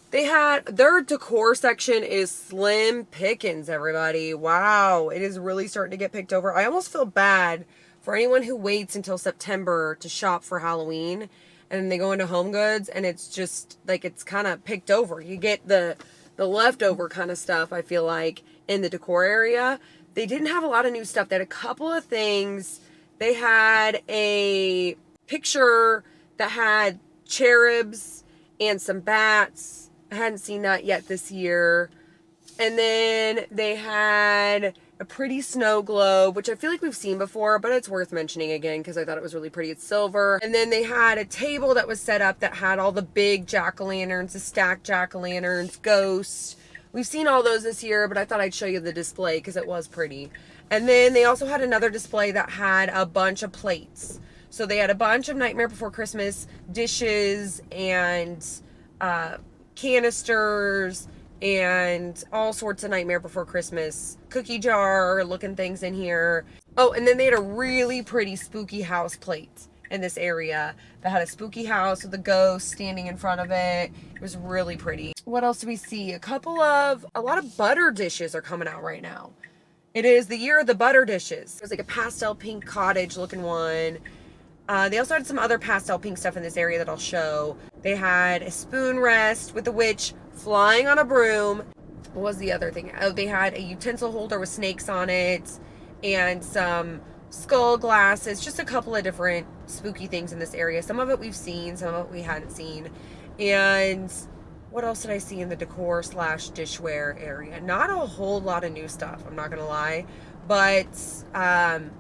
they had, their decor section is slim pickings, everybody. Wow, it is really starting to get picked over. I almost feel bad for anyone who waits until September to shop for Halloween. And then they go into HomeGoods and it's just like it's kind of picked over. You get the leftover kind of stuff, I feel like, in the decor area. They didn't have a lot of new stuff. They had a couple of things. They had a picture that had cherubs and some bats. I hadn't seen that yet this year. And then they had a pretty snow globe, which I feel like we've seen before, but it's worth mentioning again because I thought it was really pretty. It's silver. And then they had a table that was set up that had all the big jack-o'-lanterns, the stacked jack-o'-lanterns, ghosts. We've seen all those this year, but I thought I'd show you the display because it was pretty. And then they also had another display that had a bunch of plates. So they had a bunch of Nightmare Before Christmas dishes and canisters and all sorts of Nightmare Before Christmas cookie jar looking things in here. Oh, and then they had a really pretty spooky house plate in this area that had a spooky house with a ghost standing in front of it. It was really pretty. What else do we see? A lot of butter dishes are coming out right now. It is the year of the butter dishes. It was like a pastel pink cottage looking one. They also had some other pastel pink stuff in this area that I'll show. They had a spoon rest with the witch flying on a broom. What was the other thing? Oh, they had a utensil holder with snakes on it and some skull glasses. Just a couple of different spooky things in this area. Some of it we've seen, some of it we hadn't seen. And what else did I see in the decor / dishware area? Not a whole lot of new stuff, I'm not going to lie. But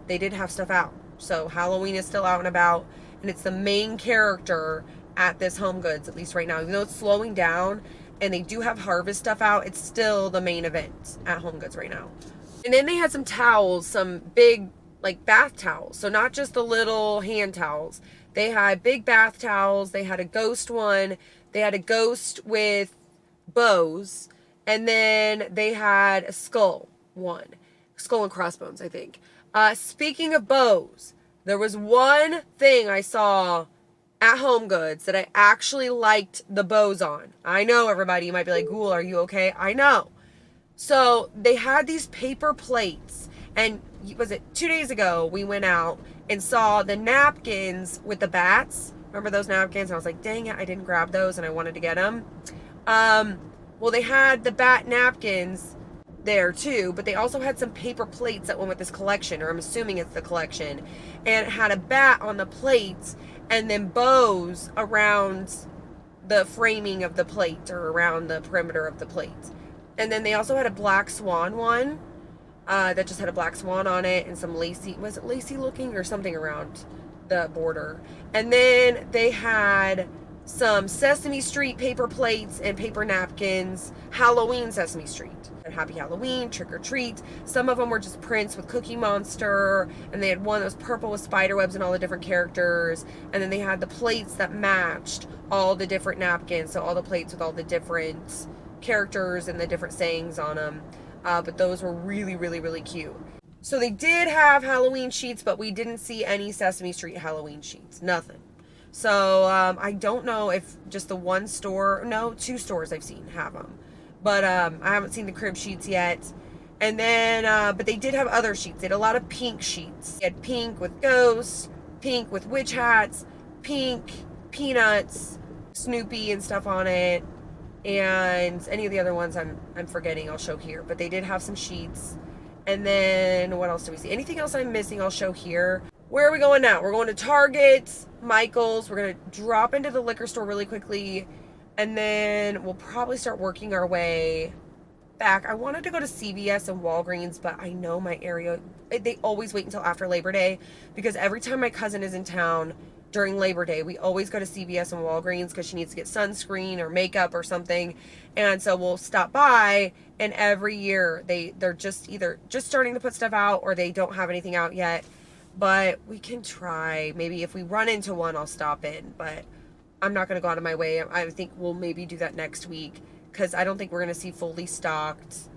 they did have stuff out. So Halloween is still out and about, and it's the main character at this HomeGoods, at least right now. Even though it's slowing down and they do have harvest stuff out, it's still the main event at HomeGoods right now. And then they had some towels, some big like bath towels. So not just the little hand towels. They had big bath towels. They had a ghost one. They had a ghost with bows. And then they had a skull one. Skull and crossbones, I think. Speaking of bows, there was one thing I saw at HomeGoods that I actually liked the bows on. I know, everybody, you might be like, Ghoul, are you okay? I know. So they had these paper plates, and was it 2 days ago we went out and saw the napkins with the bats. Remember those napkins? I was like, dang it, I didn't grab those and I wanted to get them. Well, they had the bat napkins there too, but they also had some paper plates that went with this collection, or I'm assuming it's the collection, and it had a bat on the plates and then bows around the framing of the plate or around the perimeter of the plate. And then they also had a black swan one that just had a black swan on it and some lacy, was it lacy looking or something around the border. And then they had some Sesame Street paper plates and paper napkins, Halloween Sesame Street. And Happy Halloween, Trick or Treat. Some of them were just prints with Cookie Monster, and they had one that was purple with spider webs and all the different characters. And then they had the plates that matched all the different napkins, so all the plates with all the different characters and the different sayings on them. But those were really, really, really cute. So they did have Halloween sheets, but we didn't see any Sesame Street Halloween sheets. Nothing. So I don't know if just the one store, no, 2 stores I've seen have them. But I haven't seen the crib sheets yet. And then, but they did have other sheets. They had a lot of pink sheets. They had pink with ghosts, pink with witch hats, pink peanuts, Snoopy and stuff on it. And any of the other ones I'm forgetting, I'll show here. But they did have some sheets. And then what else do we see? Anything else I'm missing, I'll show here. Where are we going now? We're going to Target, Michael's. We're going to drop into the liquor store really quickly. And then we'll probably start working our way back. I wanted to go to CVS and Walgreens, but I know my area, they always wait until after Labor Day, because every time my cousin is in town during Labor Day, we always go to CVS and Walgreens because she needs to get sunscreen or makeup or something. And so we'll stop by, and every year they're just either just starting to put stuff out or they don't have anything out yet. But we can try. Maybe if we run into one, I'll stop in. But I'm not going to go out of my way. I think we'll maybe do that next week, because I don't think we're going to see fully stocked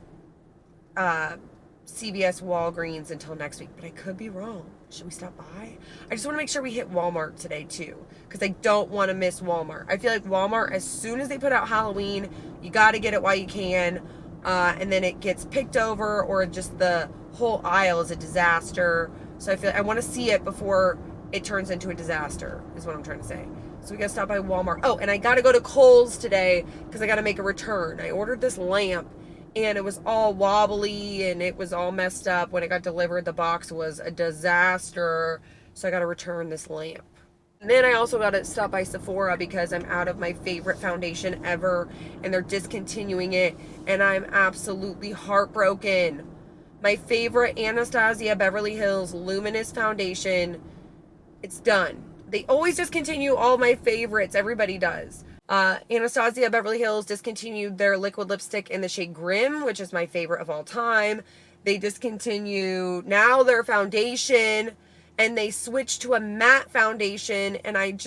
CVS, Walgreens until next week. But I could be wrong. Should we stop by? I just want to make sure we hit Walmart today too, because I don't want to miss Walmart. I feel like Walmart, as soon as they put out Halloween, you got to get it while you can. And then it gets picked over, or just the whole aisle is a disaster. So I feel like I want to see it before it turns into a disaster, is what I'm trying to say. So we gotta stop by Walmart. Oh, and I gotta go to Kohl's today because I gotta make a return. I ordered this lamp and it was all wobbly and it was all messed up. When it got delivered, the box was a disaster. So I gotta return this lamp. And then I also gotta stop by Sephora because I'm out of my favorite foundation ever and they're discontinuing it, and I'm absolutely heartbroken. My favorite Anastasia Beverly Hills Luminous Foundation, it's done. They always discontinue all my favorites. Everybody does. Anastasia Beverly Hills discontinued their liquid lipstick in the shade Grim, which is my favorite of all time. They discontinued now their foundation, and they switched to a matte foundation. And I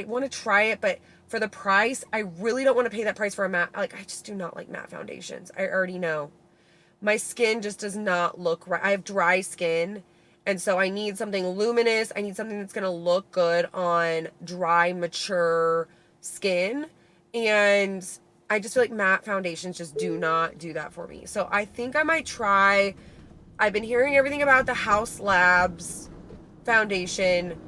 want to try it, but for the price, I really don't want to pay that price for a matte. Like, I just do not like matte foundations. I already know. My skin just does not look right. I have dry skin. And so I need something luminous. I need something that's going to look good on dry, mature skin. And I just feel like matte foundations just do not do that for me. So I think I might try. I've been hearing everything about the House Labs foundation,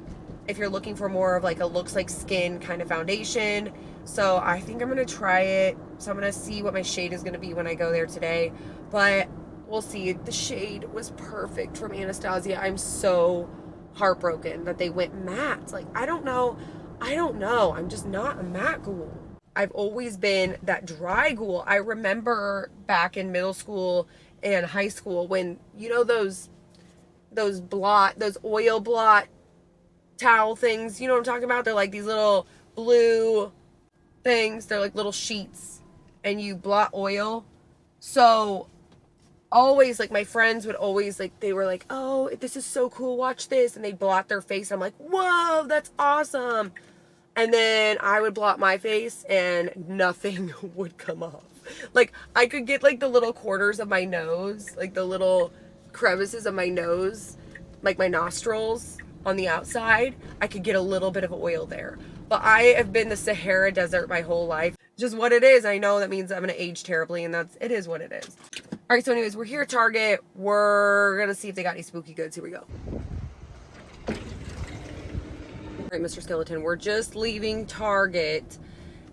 if you're looking for more of like a looks like skin kind of foundation. So I think I'm going to try it. So I'm going to see what my shade is going to be when I go there today. But we'll see. The shade was perfect from Anastasia. I'm so heartbroken that they went matte. Like, I don't know. I'm just not a matte ghoul. I've always been that dry ghoul. I remember back in middle school and high school when, you know, those oil blot towel things, you know what I'm talking about? They're like these little blue things. They're like little sheets and you blot oil. So always, like, my friends would always, like, they were like, oh, this is so cool, watch this, and they'd blot their face. I'm like, whoa, that's awesome. And then I would blot my face and nothing would come off. Like, I could get, like, the little corners of my nose, like the little crevices of my nose, like my nostrils on the outside. I could get a little bit of oil there. But I have been the Sahara Desert my whole life. Just what it is. I know that means I'm going to age terribly, and it is what it is. All right, so anyways, we're here at Target. We're going to see if they got any spooky goods. Here we go. All right, Mr. Skeleton, we're just leaving Target,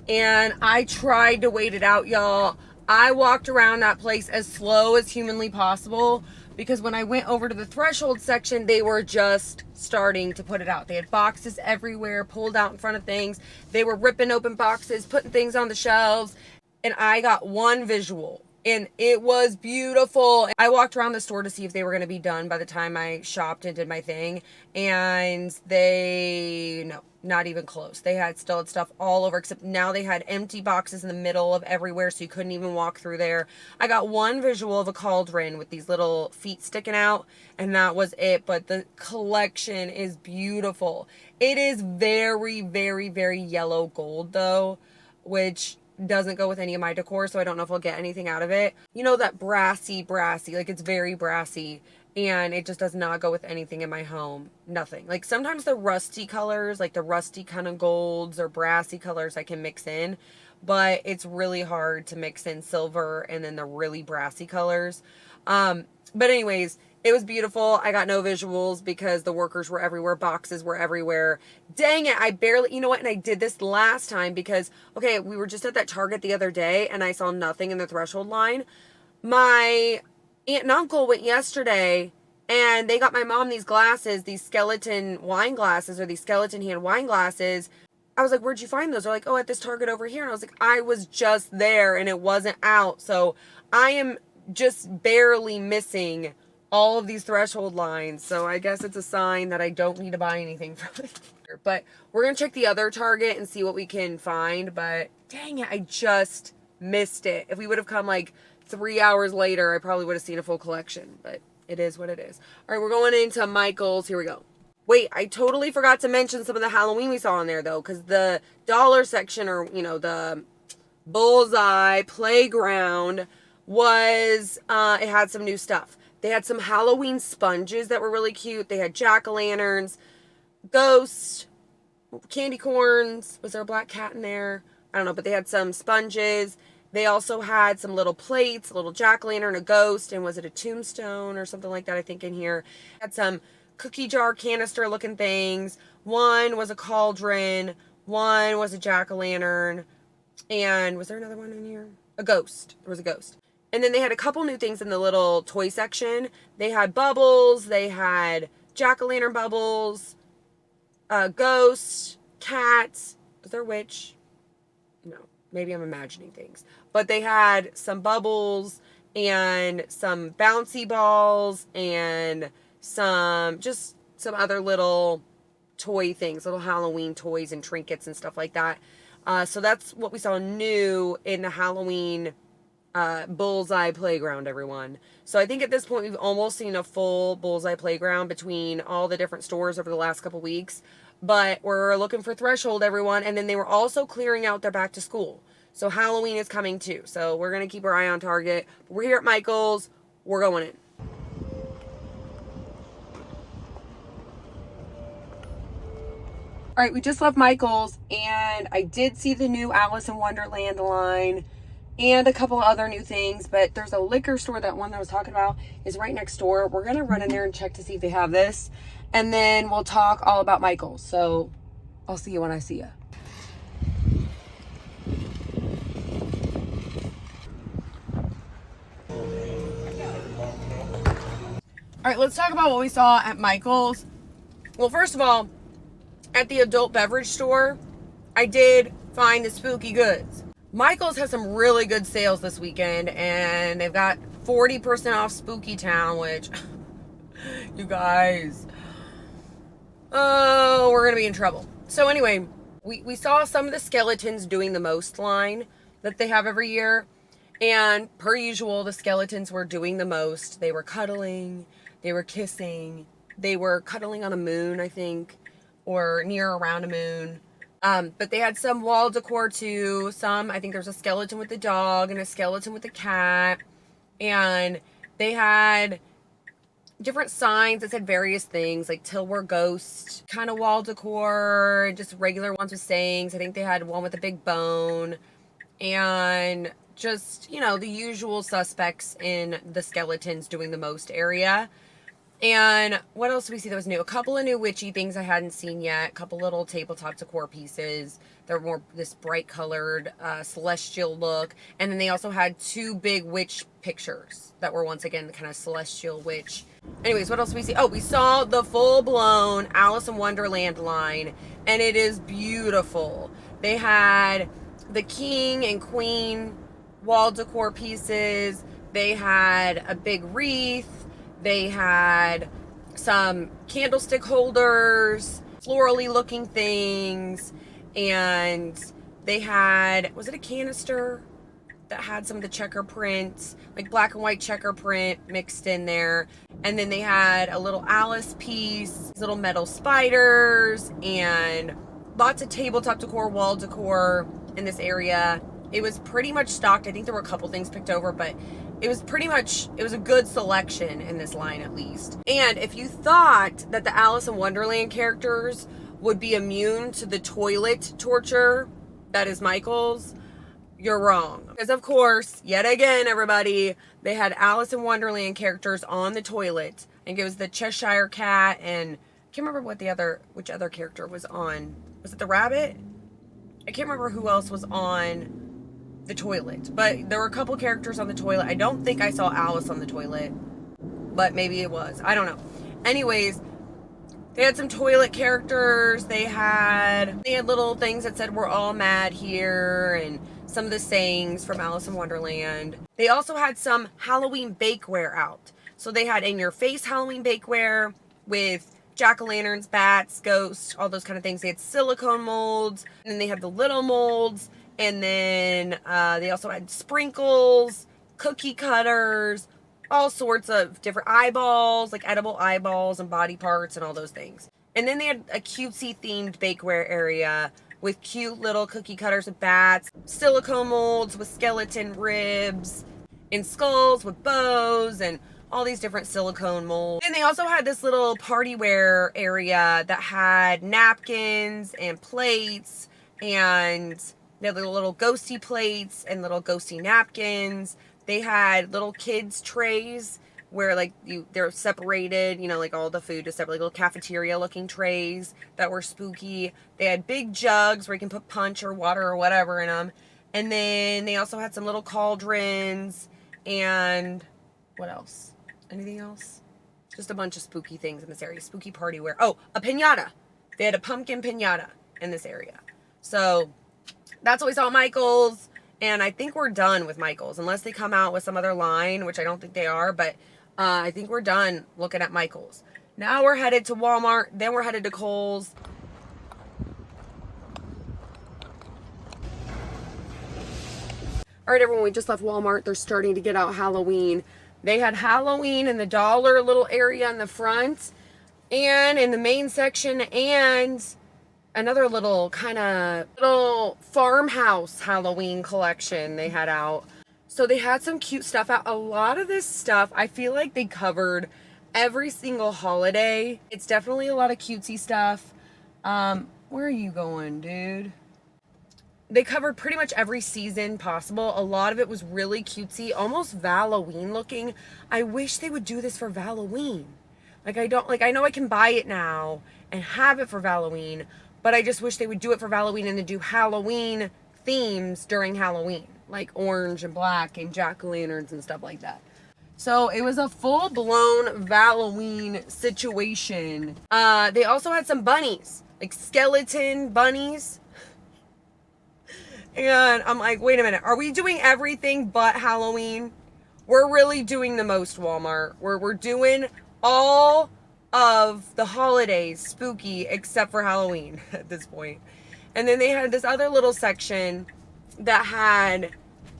and I tried to wait it out, y'all. I walked around that place as slow as humanly possible because when I went over to the threshold section, they were just starting to put it out. They had boxes everywhere, pulled out in front of things. They were ripping open boxes, putting things on the shelves, and I got one visual. And it was beautiful. I walked around the store to see if they were going to be done by the time I shopped and did my thing. And no, not even close. They had still had stuff all over, except now they had empty boxes in the middle of everywhere, so you couldn't even walk through there. I got one visual of a cauldron with these little feet sticking out, and that was it. But the collection is beautiful. It is very, very, very yellow gold, though, which doesn't go with any of my decor, so I don't know if I'll get anything out of it. You know, that brassy, like it's very brassy, and it just does not go with anything in my home. Nothing. Like sometimes the rusty colors, like the rusty kind of golds or brassy colors I can mix in, but it's really hard to mix in silver and then the really brassy colors. But anyways, it was beautiful. I got no visuals because the workers were everywhere. Boxes were everywhere. Dang it. I barely, you know what? And I did this last time because, okay, we were just at that Target the other day and I saw nothing in the threshold line. My aunt and uncle went yesterday and they got my mom these glasses, these skeleton wine glasses or these skeleton hand wine glasses. I was like, where'd you find those? They're like, oh, at this Target over here. And I was like, I was just there and it wasn't out. So I am just barely missing all of these threshold lines, so I guess it's a sign that I don't need to buy anything from it. But we're gonna check the other Target and see what we can find, but dang it, I just missed it. If we would have come like 3 hours later, I probably would have seen a full collection, but it is what it is. All right, we're going into Michael's. Here we go. Wait, I totally forgot to mention some of the Halloween we saw in there, though, because the dollar section, or, you know, the Bullseye playground was, it had some new stuff. They had some Halloween sponges that were really cute. They had jack-o'-lanterns, ghosts, candy corns. Was there a black cat in there? I don't know, but they had some sponges. They also had some little plates, a little jack-o'-lantern, a ghost, and was it a tombstone or something like that, I think, in here. Had some cookie jar canister looking things. One was a cauldron. One was a jack-o'-lantern. And was there another one in here? A ghost. There was a ghost. And then they had a couple new things in the little toy section. They had bubbles. They had jack-o'-lantern bubbles, ghosts, cats. Was there a witch? No, maybe I'm imagining things. But they had some bubbles and some bouncy balls and some other little toy things, little Halloween toys and trinkets and stuff like that. So that's what we saw new in the Halloween Bullseye playground, everyone. So I think at this point we've almost seen a full Bullseye playground between all the different stores over the last couple weeks. But we're looking for Threshold, everyone. And then they were also clearing out their back to school. So Halloween is coming too. So we're going to keep our eye on Target. We're here at Michael's. We're going in. All right, we just left Michael's and I did see the new Alice in Wonderland line and a couple of other new things, but there's a liquor store, that one that I was talking about is right next door. We're going to run in there and check to see if they have this, and then we'll talk all about Michael's. So I'll see you when I see you. All right, let's talk about what we saw at Michael's. Well, first of all, at the adult beverage store, I did find the spooky goods. Michael's has some really good sales this weekend, and they've got 40% off Spooky Town, which, you guys, oh, we're going to be in trouble. So anyway, we saw some of the skeletons doing the most line that they have every year, and per usual, the skeletons were doing the most. They were cuddling, they were kissing, they were cuddling on a moon, I think, or near around a moon. But they had some wall decor too. I think there's a skeleton with the dog and a skeleton with the cat. And they had different signs that said various things, like till we're ghost kind of wall decor, just regular ones with sayings. I think they had one with a big bone, and just, you know, the usual suspects in the skeletons doing the most area. And what else did we see that was new? A couple of new witchy things I hadn't seen yet. A couple little tabletop decor pieces. They're more this bright colored celestial look. And then they also had 2 big witch pictures that were once again the kind of celestial witch. Anyways, what else did we see? Oh, we saw the full-blown Alice in Wonderland line, and it is beautiful. They had the king and queen wall decor pieces. They had a big wreath. They had some candlestick holders, florally looking things, and they had, was it a canister that had some of the checker prints, like black and white checker print mixed in there. And then they had a little Alice piece, little metal spiders, and lots of tabletop decor, wall decor in this area. It was pretty much stocked. I think there were a couple things picked over, but it was pretty much, it was a good selection in this line at least. And if you thought that the Alice in Wonderland characters would be immune to the toilet torture that is Michael's, you're wrong. Because of course, yet again, everybody, they had Alice in Wonderland characters on the toilet. I think it was the Cheshire Cat, and I can't remember which other character was on. Was it the rabbit? I can't remember who else was on the toilet, but there were a couple characters on the toilet. I don't think I saw Alice on the toilet, but maybe it was. I don't know. Anyways, they had some toilet characters. They had little things that said "We're all mad here" and some of the sayings from Alice in Wonderland. They also had some Halloween bakeware out. So they had in-your-face Halloween bakeware with jack-o'-lanterns, bats, ghosts, all those kind of things. They had silicone molds, and then they had the little molds. And then they also had sprinkles, cookie cutters, all sorts of different eyeballs, like edible eyeballs and body parts and all those things. And then they had a cutesy themed bakeware area with cute little cookie cutters with bats, silicone molds with skeleton ribs, and skulls with bows, and all these different silicone molds. And they also had this little partyware area that had napkins and plates, and they had little ghosty plates and little ghosty napkins. They had little kids trays where like they're separated, you know, like all the food is separate, like little cafeteria looking trays that were spooky. They had big jugs where you can put punch or water or whatever in them. And then they also had some little cauldrons and what else? Anything else? Just a bunch of spooky things in this area. Spooky partyware. Oh, a piñata. They had a pumpkin piñata in this area. So that's what we saw at Michael's. And I think we're done with Michael's, unless they come out with some other line, which I don't think they are, but I think we're done looking at Michael's. Now we're headed to Walmart, then we're headed to Kohl's. All right, everyone, we just left Walmart. They're starting to get out Halloween. They had Halloween in the dollar little area in the front and in the main section, and another little kind of little farmhouse Halloween collection they had out. So they had some cute stuff out. A lot of this stuff, I feel like they covered every single holiday. It's definitely a lot of cutesy stuff. Where are you going, dude? They covered pretty much every season possible. A lot of it was really cutesy, almost Halloween looking. I wish they would do this for Halloween. I know I can buy it now and have it for Halloween, but I just wish they would do it for Halloween and then do Halloween themes during Halloween, like orange and black and jack-o'-lanterns and stuff like that. So it was a full-blown Halloween situation. They also had some bunnies, like skeleton bunnies. And I'm like, wait a minute, are we doing everything but Halloween? We're really doing the most, Walmart. We're doing all of the holidays spooky except for Halloween at this point. And then they had this other little section that had,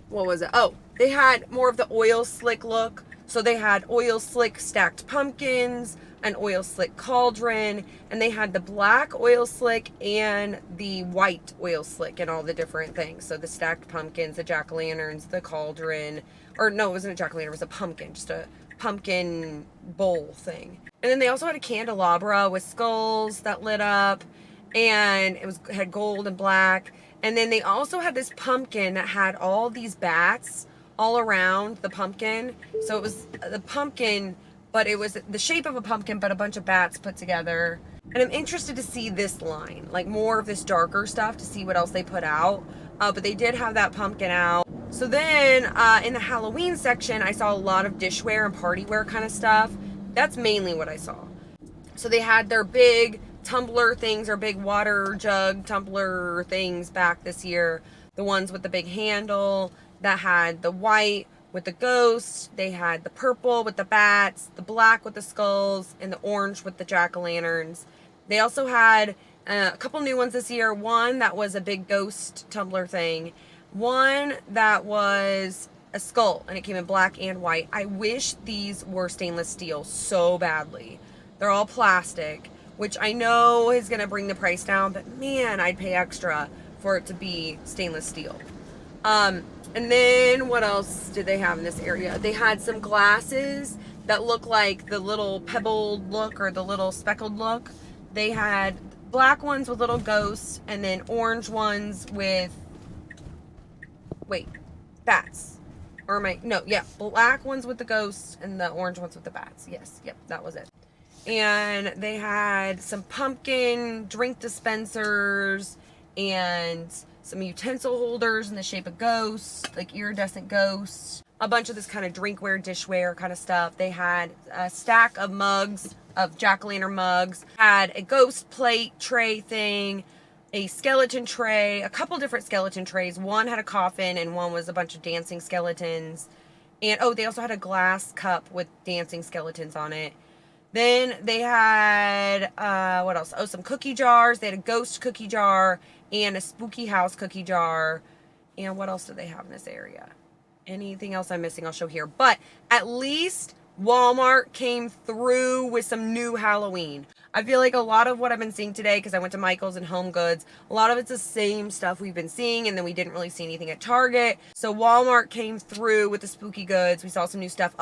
what was it? Oh, they had more of the oil slick look. So they had oil slick stacked pumpkins, an oil slick cauldron, and they had the black oil slick and the white oil slick and all the different things. So the stacked pumpkins, the jack-o'-lanterns, the cauldron, or no, it wasn't a jack-o'-lantern, it was a pumpkin, just a pumpkin bowl thing. And then they also had a candelabra with skulls that lit up, and had gold and black. And then they also had this pumpkin that had all these bats all around the pumpkin. So it was, the pumpkin but it was the shape of a pumpkin, but a bunch of bats put together. And I'm interested to see this line, like more of this darker stuff, to see what else they put out. But they did have that pumpkin out. So then in the Halloween section, I saw a lot of dishware and partyware kind of stuff. That's mainly what I saw. So they had their big tumbler things, or big water jug tumbler things back this year. The ones with the big handle that had the white with the ghosts. They had the purple with the bats, the black with the skulls, and the orange with the jack-o'-lanterns. They also had a couple new ones this year. One that was a big ghost tumbler thing. One that was a skull, and it came in black and white. I wish these were stainless steel so badly. They're all plastic, which I know is going to bring the price down, but man, I'd pay extra for it to be stainless steel. And then what else did they have in this area? They had some glasses that look like the little pebbled look or the little speckled look. They had black ones with little ghosts, and then orange ones with, bats. Or black ones with the ghosts and the orange ones with the bats. Yes, yep, that was it. And they had some pumpkin drink dispensers and some utensil holders in the shape of ghosts, like iridescent ghosts. A bunch of this kind of drinkware, dishware kind of stuff. They had a stack of mugs, of jack-o'-lantern mugs. Had a ghost plate tray thing, a skeleton tray, a couple different skeleton trays. One had a coffin and one was a bunch of dancing skeletons. And, they also had a glass cup with dancing skeletons on it. Then they had, what else? Some cookie jars. They had a ghost cookie jar and a spooky house cookie jar. And what else do they have in this area? Anything else I'm missing, I'll show here. But at least Walmart came through with some new Halloween. I feel like a lot of what I've been seeing today, because I went to Michael's and HomeGoods, a lot of it's the same stuff we've been seeing, and then we didn't really see anything at Target. So Walmart came through with the spooky goods. We saw some new stuff.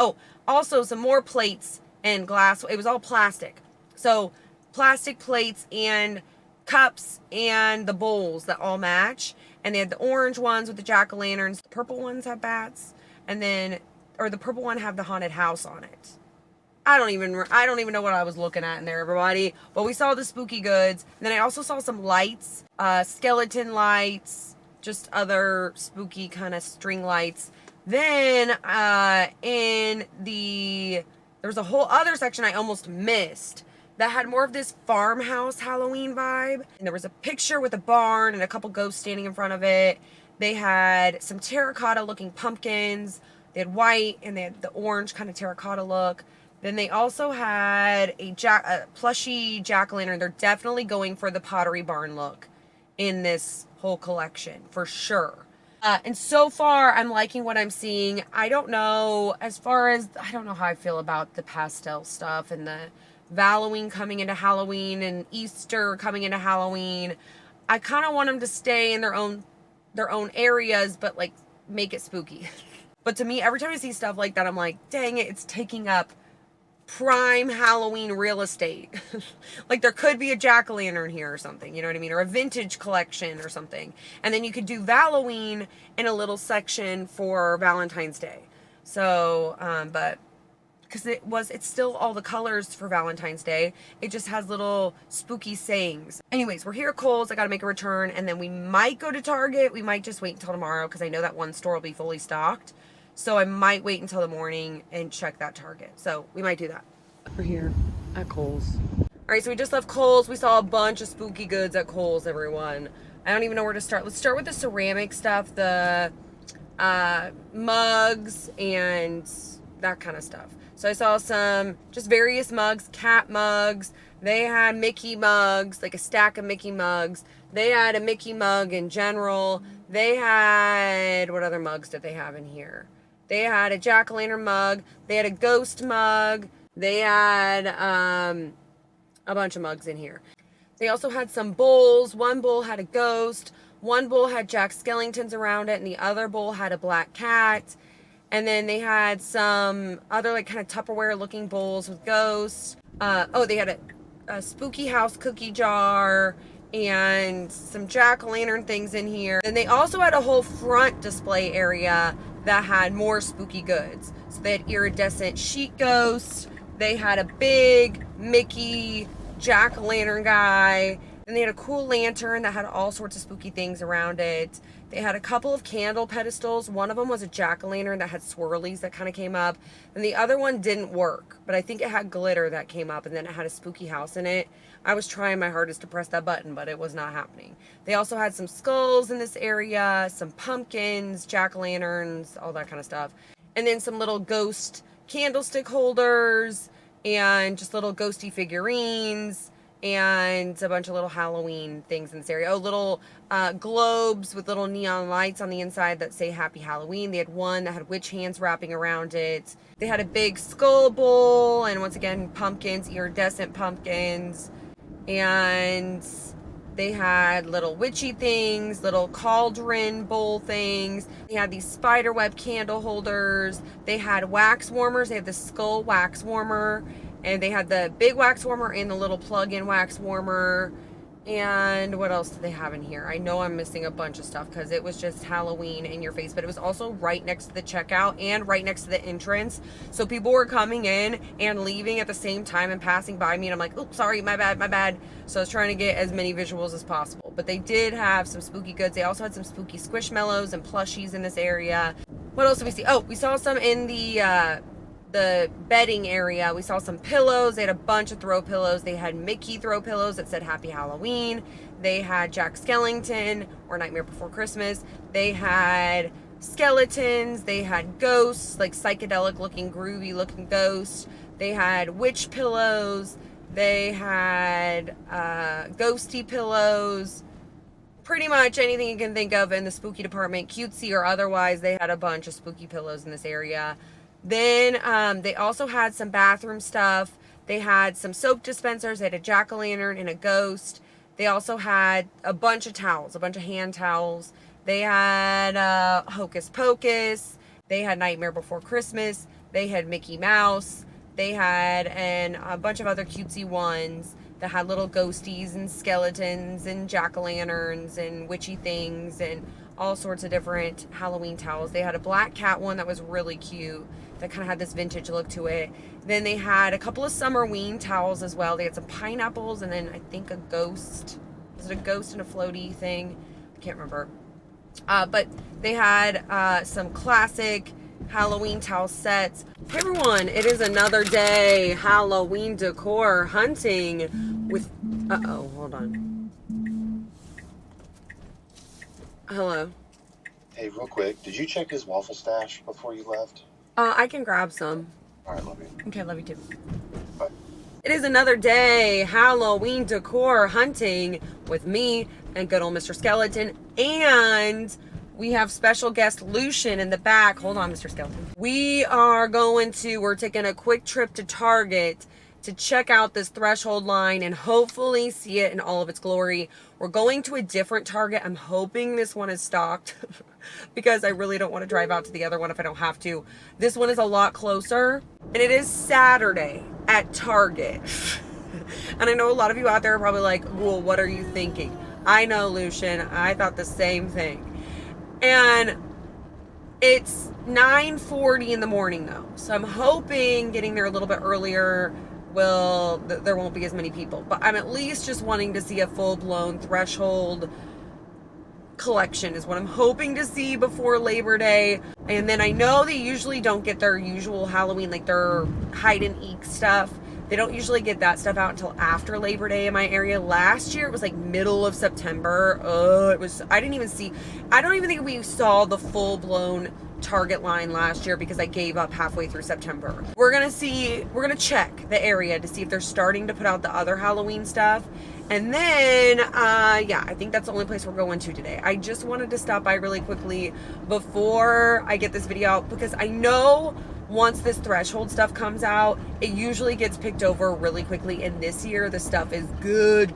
Also some more plates and glass. It was all plastic. So plastic plates and cups and the bowls that all match. And they had the orange ones with the jack-o'-lanterns. The purple ones have bats. And then, or the purple one have the haunted house on it. I don't even know what I was looking at in there, everybody. But we saw the spooky goods. And then I also saw some lights, skeleton lights, just other spooky kind of string lights. Then there was a whole other section I almost missed that had more of this farmhouse Halloween vibe. And there was a picture with a barn and a couple ghosts standing in front of it. They had some terracotta looking pumpkins. They had white and they had the orange kind of terracotta look. Then they also had a plushy jack-o'-lantern. They're definitely going for the Pottery Barn look in this whole collection, for sure. And so far, I'm liking what I'm seeing. I don't know how I feel about the pastel stuff and the Halloween coming into Halloween and Easter coming into Halloween. I kind of want them to stay in their own areas, but like make it spooky. But to me, every time I see stuff like that, I'm like, dang it, it's taking up prime Halloween real estate. Like there could be a jack-o'-lantern here or something, you know what I mean? Or a vintage collection or something. And then you could do Halloween in a little section for Valentine's Day. So, but because it's still all the colors for Valentine's Day. It just has little spooky sayings. Anyways, we're here at Kohl's. I got to make a return, and then we might go to Target. We might just wait until tomorrow because I know that one store will be fully stocked. So I might wait until the morning and check that Target. So we might do that. We're here at Kohl's. All right, so we just left Kohl's. We saw a bunch of spooky goods at Kohl's, everyone. I don't even know where to start. Let's start with the ceramic stuff, the mugs and that kind of stuff. So I saw some just various mugs, cat mugs. They had Mickey mugs, like a stack of Mickey mugs. They had a Mickey mug in general. They had, what other mugs did they have in here? They had a jack-o'-lantern mug. They had a ghost mug. They had a bunch of mugs in here. They also had some bowls. One bowl had a ghost. One bowl had Jack Skellingtons around it, and the other bowl had a black cat. And then they had some other like kind of Tupperware looking bowls with ghosts. They had a spooky house cookie jar and some jack-o'-lantern things in here. And they also had a whole front display area that had more spooky goods. So they had iridescent sheet ghosts They had a big Mickey jack-o'-lantern guy. Then they had a cool lantern that had all sorts of spooky things around it. They had a couple of candle pedestals. One of them was a jack-o'-lantern that had swirlies that kind of came up. And the other one didn't work, but I think it had glitter that came up, and then it had a spooky house in it. I was trying my hardest to press that button, but it was not happening. They also had some skulls in this area, some pumpkins, jack-o'-lanterns, all that kind of stuff. And then some little ghost candlestick holders and just little ghosty figurines and a bunch of little Halloween things in this area. Oh, little globes with little neon lights on the inside that say Happy Halloween. They had one that had witch hands wrapping around it. They had a big skull bowl, and once again, pumpkins, iridescent pumpkins. And they had little witchy things, little cauldron bowl things. They had these spiderweb candle holders. They had wax warmers. They had the skull wax warmer. And they had the big wax warmer and the little plug-in wax warmer. And what else did they have in here? I know I'm missing a bunch of stuff because it was just Halloween in your face, but it was also right next to the checkout and right next to the entrance. So people were coming in and leaving at the same time and passing by me, and I'm like, oops, sorry, my bad, my bad. So I was trying to get as many visuals as possible. But they did have some spooky goods. They also had some spooky squishmallows and plushies in this area. What else did we see? Oh, we saw some in the bedding area. We saw some pillows. They had a bunch of throw pillows. They had Mickey throw pillows that said Happy Halloween. They had Jack Skellington or Nightmare Before Christmas. They had skeletons. They had ghosts, like psychedelic looking, groovy looking ghosts. They had witch pillows. They had ghosty pillows. Pretty much anything you can think of in the spooky department, cutesy or otherwise. They had a bunch of spooky pillows in this area. Then they also had some bathroom stuff. They had some soap dispensers. They had a jack-o'-lantern and a ghost. They also had a bunch of towels, a bunch of hand towels. They had Hocus Pocus. They had Nightmare Before Christmas. They had Mickey Mouse. They had a bunch of other cutesy ones that had little ghosties and skeletons and jack-o'-lanterns and witchy things and all sorts of different Halloween towels. They had a black cat one that was really cute, that kind of had this vintage look to it. Then they had a couple of Summerween towels as well. They had some pineapples and then I think a ghost. Was it a ghost and a floaty thing? I can't remember. But they had some classic Halloween towel sets. Hey everyone, it is another day Halloween decor hunting with... Uh-oh, hold on. Hello. Hey, real quick, did you check his waffle stash before you left? I can grab some. All right, love you. Okay, love you too. Bye. It is another day Halloween decor hunting with me and good old Mr. Skeleton. And we have special guest Lucian in the back. Hold on, Mr. Skeleton. We're taking a quick trip to Target to check out this threshold line and hopefully see it in all of its glory. We're going to a different Target. I'm hoping this one is stocked because I really don't want to drive out to the other one if I don't have to. This one is a lot closer, and it is Saturday at Target. And I know a lot of you out there are probably like, well, what are you thinking? I know, Lucian. I thought the same thing. And it's 9:40 in the morning though. So I'm hoping getting there a little bit earlier there won't be as many people, but I'm at least just wanting to see a full-blown threshold collection is what I'm hoping to see before Labor Day. And then I know they usually don't get their usual Halloween, like their hide and eek stuff. They don't usually get that stuff out until after Labor Day in my area. Last year it was like middle of September. I don't even think we saw the full-blown Target line last year because I gave up halfway through September. We're gonna check the area to see if they're starting to put out the other Halloween stuff. And then, I think that's the only place we're going to today. I just wanted to stop by really quickly before I get this video out because I know once this threshold stuff comes out, it usually gets picked over really quickly. And this year, the stuff is good.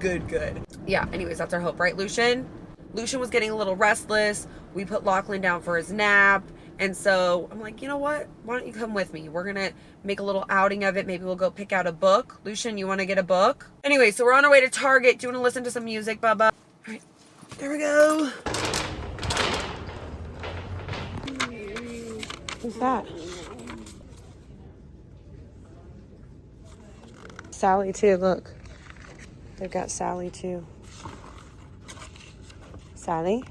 Yeah, anyways, that's our hope, right, Lucian? Lucian was getting a little restless. We put Lachlan down for his nap. And so I'm like, you know what? Why don't you come with me? We're going to make a little outing of it. Maybe we'll go pick out a book. Lucian, you want to get a book? Anyway, so we're on our way to Target. Do you want to listen to some music, Bubba? All right, there we go. What's that? Sally too, look. They've got Sally too. Sally?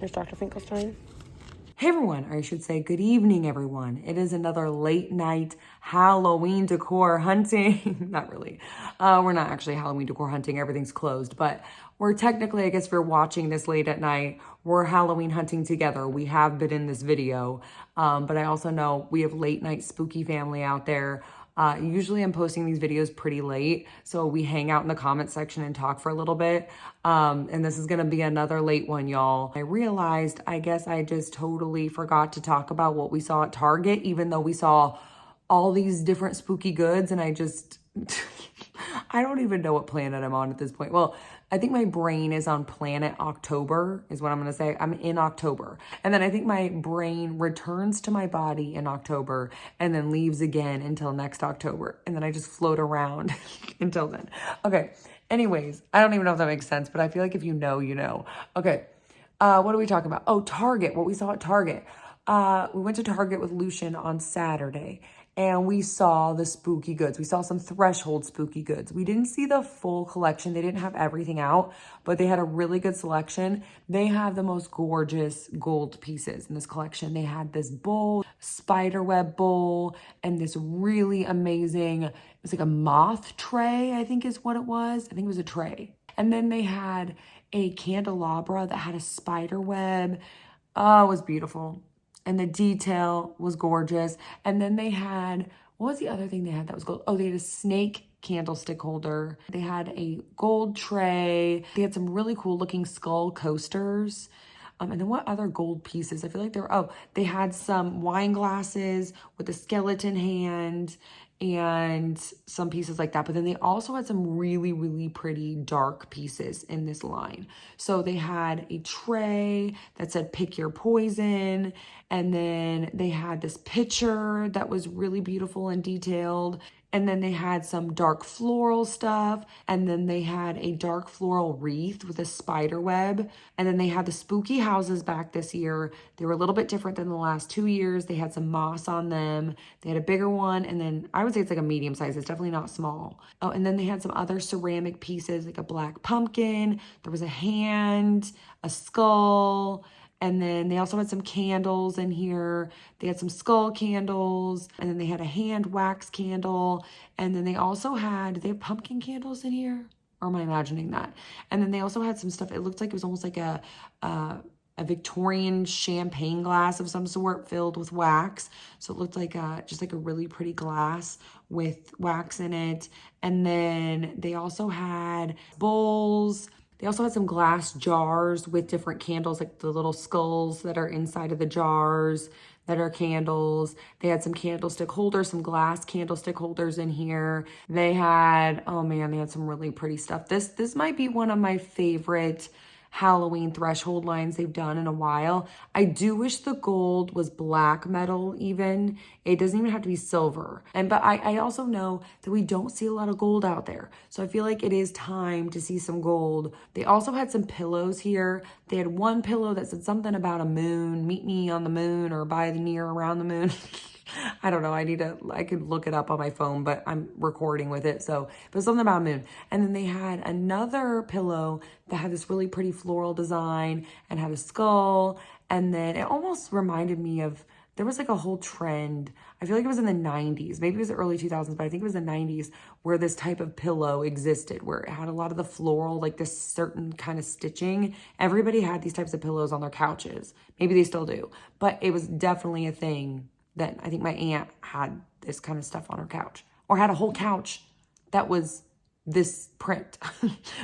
There's Dr. Finkelstein. Hey everyone, or I should say good evening everyone. It is another late night Halloween decor hunting. Not really. We're not actually Halloween decor hunting. Everything's closed, but we're technically, I guess if you're watching this late at night, we're Halloween hunting together. We have been in this video, but I also know we have late night spooky family out there. Usually I'm posting these videos pretty late, so we hang out in the comment section and talk for a little bit. And this is gonna be another late one, y'all. I realized, I guess I just totally forgot to talk about what we saw at Target, even though we saw all these different spooky goods, and I just, I don't even know what planet I'm on at this point. Well, I think my brain is on planet October is what I'm gonna say. I'm in October. And then I think my brain returns to my body in October and then leaves again until next October. And then I just float around until then. Okay, anyways, I don't even know if that makes sense, but I feel like if you know, you know. Okay, what are we talking about? Oh, Target, what we saw at Target. We went to Target with Lucian on Saturday and we saw the spooky goods. We saw some threshold spooky goods. We didn't see the full collection. They didn't have everything out, but they had a really good selection. They have the most gorgeous gold pieces in this collection. They had this bowl, spiderweb bowl, and this really amazing, it was like a moth tray, I think is what it was. I think it was a tray. And then they had a candelabra that had a spider web. Oh, it was beautiful. And the detail was gorgeous. And then they had, what was the other thing they had that was gold? Oh, they had a snake candlestick holder. They had a gold tray. They had some really cool looking skull coasters. And then what other gold pieces? I feel like they had some wine glasses with a skeleton hand and some pieces like that. But then they also had some really, really pretty dark pieces in this line. So they had a tray that said pick your poison. And then they had this pitcher that was really beautiful and detailed. And then they had some dark floral stuff. And then they had a dark floral wreath with a spider web. And then they had the spooky houses back this year. They were a little bit different than the last 2 years. They had some moss on them. They had a bigger one. And then I would say it's like a medium size. It's definitely not small. Oh, and then they had some other ceramic pieces, like a black pumpkin. There was a hand, a skull. And then they also had some candles in here. They had some skull candles. And then they had a hand wax candle. And then they also had, did they have pumpkin candles in here? Or am I imagining that? And then they also had some stuff. It looked like it was almost like a Victorian champagne glass of some sort filled with wax. So it looked like just like a really pretty glass with wax in it. And then they also had bowls. They also had some glass jars with different candles, like the little skulls that are inside of the jars that are candles. They had some candlestick holders, some glass candlestick holders in here. They had, oh man, they had some really pretty stuff. This might be one of my favorite Halloween threshold lines they've done in a while. I do wish the gold was black metal even. It doesn't even have to be silver. But I also know that we don't see a lot of gold out there. So I feel like it is time to see some gold. They also had some pillows here. They had one pillow that said something about a moon, meet me on the moon or by the near around the moon. I don't know. I could look it up on my phone, but I'm recording with it. So it was something about a moon. And then they had another pillow that had this really pretty floral design and had a skull. And then it almost reminded me of, there was like a whole trend. I feel like it was in the 90s. Maybe it was the early 2000s, but I think it was the 90s where this type of pillow existed, where it had a lot of the floral, like this certain kind of stitching. Everybody had these types of pillows on their couches. Maybe they still do, but it was definitely a thing. Then I think my aunt had this kind of stuff on her couch, or had a whole couch that was this print.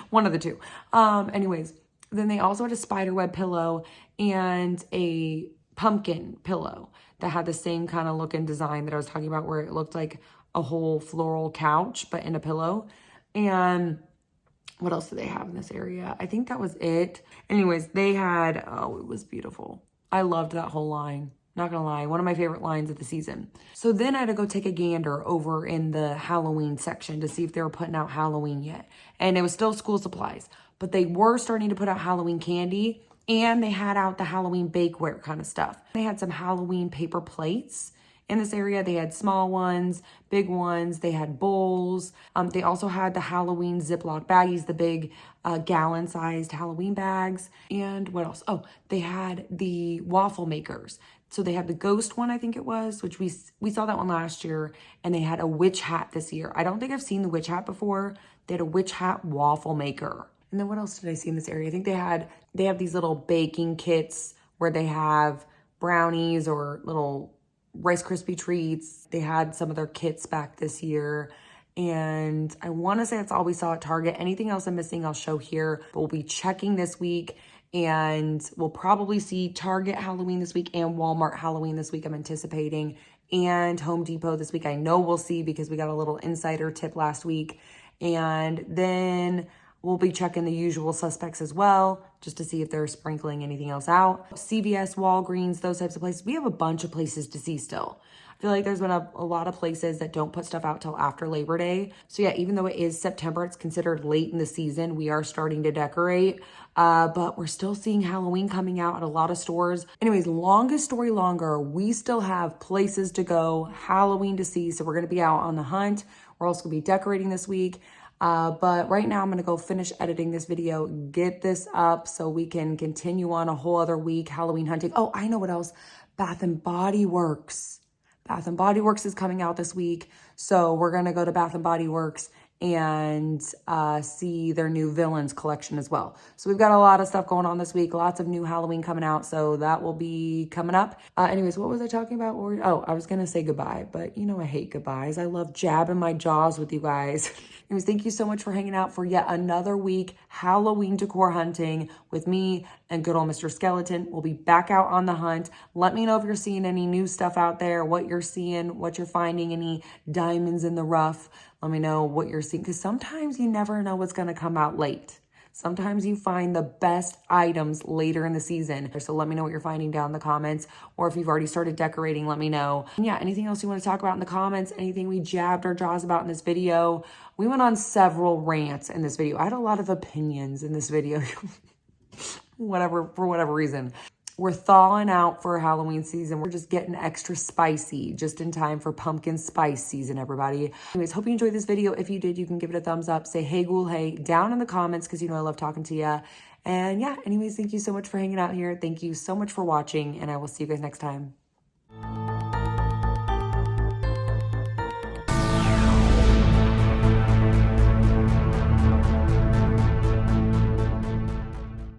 One of the two. Anyways, then they also had a spiderweb pillow and a pumpkin pillow that had the same kind of look and design that I was talking about, where it looked like a whole floral couch, but in a pillow. And what else do they have in this area? I think that was it. Anyways, they had, oh, it was beautiful. I loved that whole line. Not gonna lie, one of my favorite lines of the season. So then I had to go take a gander over in the Halloween section to see if they were putting out Halloween yet. And it was still school supplies, but they were starting to put out Halloween candy, and they had out the Halloween bakeware kind of stuff. They had some Halloween paper plates in this area. They had small ones, big ones. They had bowls. They also had the Halloween Ziploc baggies, the big gallon-sized Halloween bags. And what else? Oh, they had the waffle makers. So they had the ghost one, I think it was, which we saw that one last year. And they had a witch hat this year. I don't think I've seen the witch hat before. They had a witch hat waffle maker. And then what else did I see in this area? I think they have these little baking kits where they have brownies or little Rice Krispie treats. They had some of their kits back this year. And I want to say that's all we saw at Target. Anything else I'm missing, I'll show here. But we'll be checking this week. And we'll probably see Target Halloween this week and Walmart Halloween this week, I'm anticipating. And Home Depot this week, I know we'll see because we got a little insider tip last week. And then we'll be checking the usual suspects as well, just to see if they're sprinkling anything else out. CVS, Walgreens, those types of places. We have a bunch of places to see still. I feel like there's been a lot of places that don't put stuff out till after Labor Day. So yeah, even though it is September, it's considered late in the season. We are starting to decorate, but we're still seeing Halloween coming out at a lot of stores. Anyways, longest story longer, we still have places to go, Halloween to see. So we're going to be out on the hunt. We're also going to be decorating this week. But right now I'm going to go finish editing this video, get this up so we can continue on a whole other week, Halloween hunting. Oh, I know what else. Bath and Body Works. Bath and Body Works is coming out this week. So we're going to go to Bath and Body Works and see their new villains collection as well. So we've got a lot of stuff going on this week, lots of new Halloween coming out. So that will be coming up. Anyways, what was I talking about? Oh, I was going to say goodbye, but you know, I hate goodbyes. I love jabbing my jaws with you guys. Anyways, thank you so much for hanging out for yet another week Halloween decor hunting with me and good old Mr. Skeleton. We'll be back out on the hunt. Let me know if you're seeing any new stuff out there, what you're seeing, what you're finding, any diamonds in the rough. Let me know what you're seeing, because sometimes you never know what's going to come out late. Sometimes you find the best items later in the season. So let me know what you're finding down in the comments, or if you've already started decorating, let me know. And yeah, anything else you want to talk about in the comments, anything we jabbed our jaws about in this video. We went on several rants in this video. I had a lot of opinions in this video, for whatever reason. We're thawing out for Halloween season. We're just getting extra spicy just in time for pumpkin spice season, everybody. Anyways, hope you enjoyed this video. If you did, you can give it a thumbs up. Say, hey, ghoul, hey, down in the comments, because you know I love talking to you. And yeah, anyways, thank you so much for hanging out here. Thank you so much for watching, and I will see you guys next time.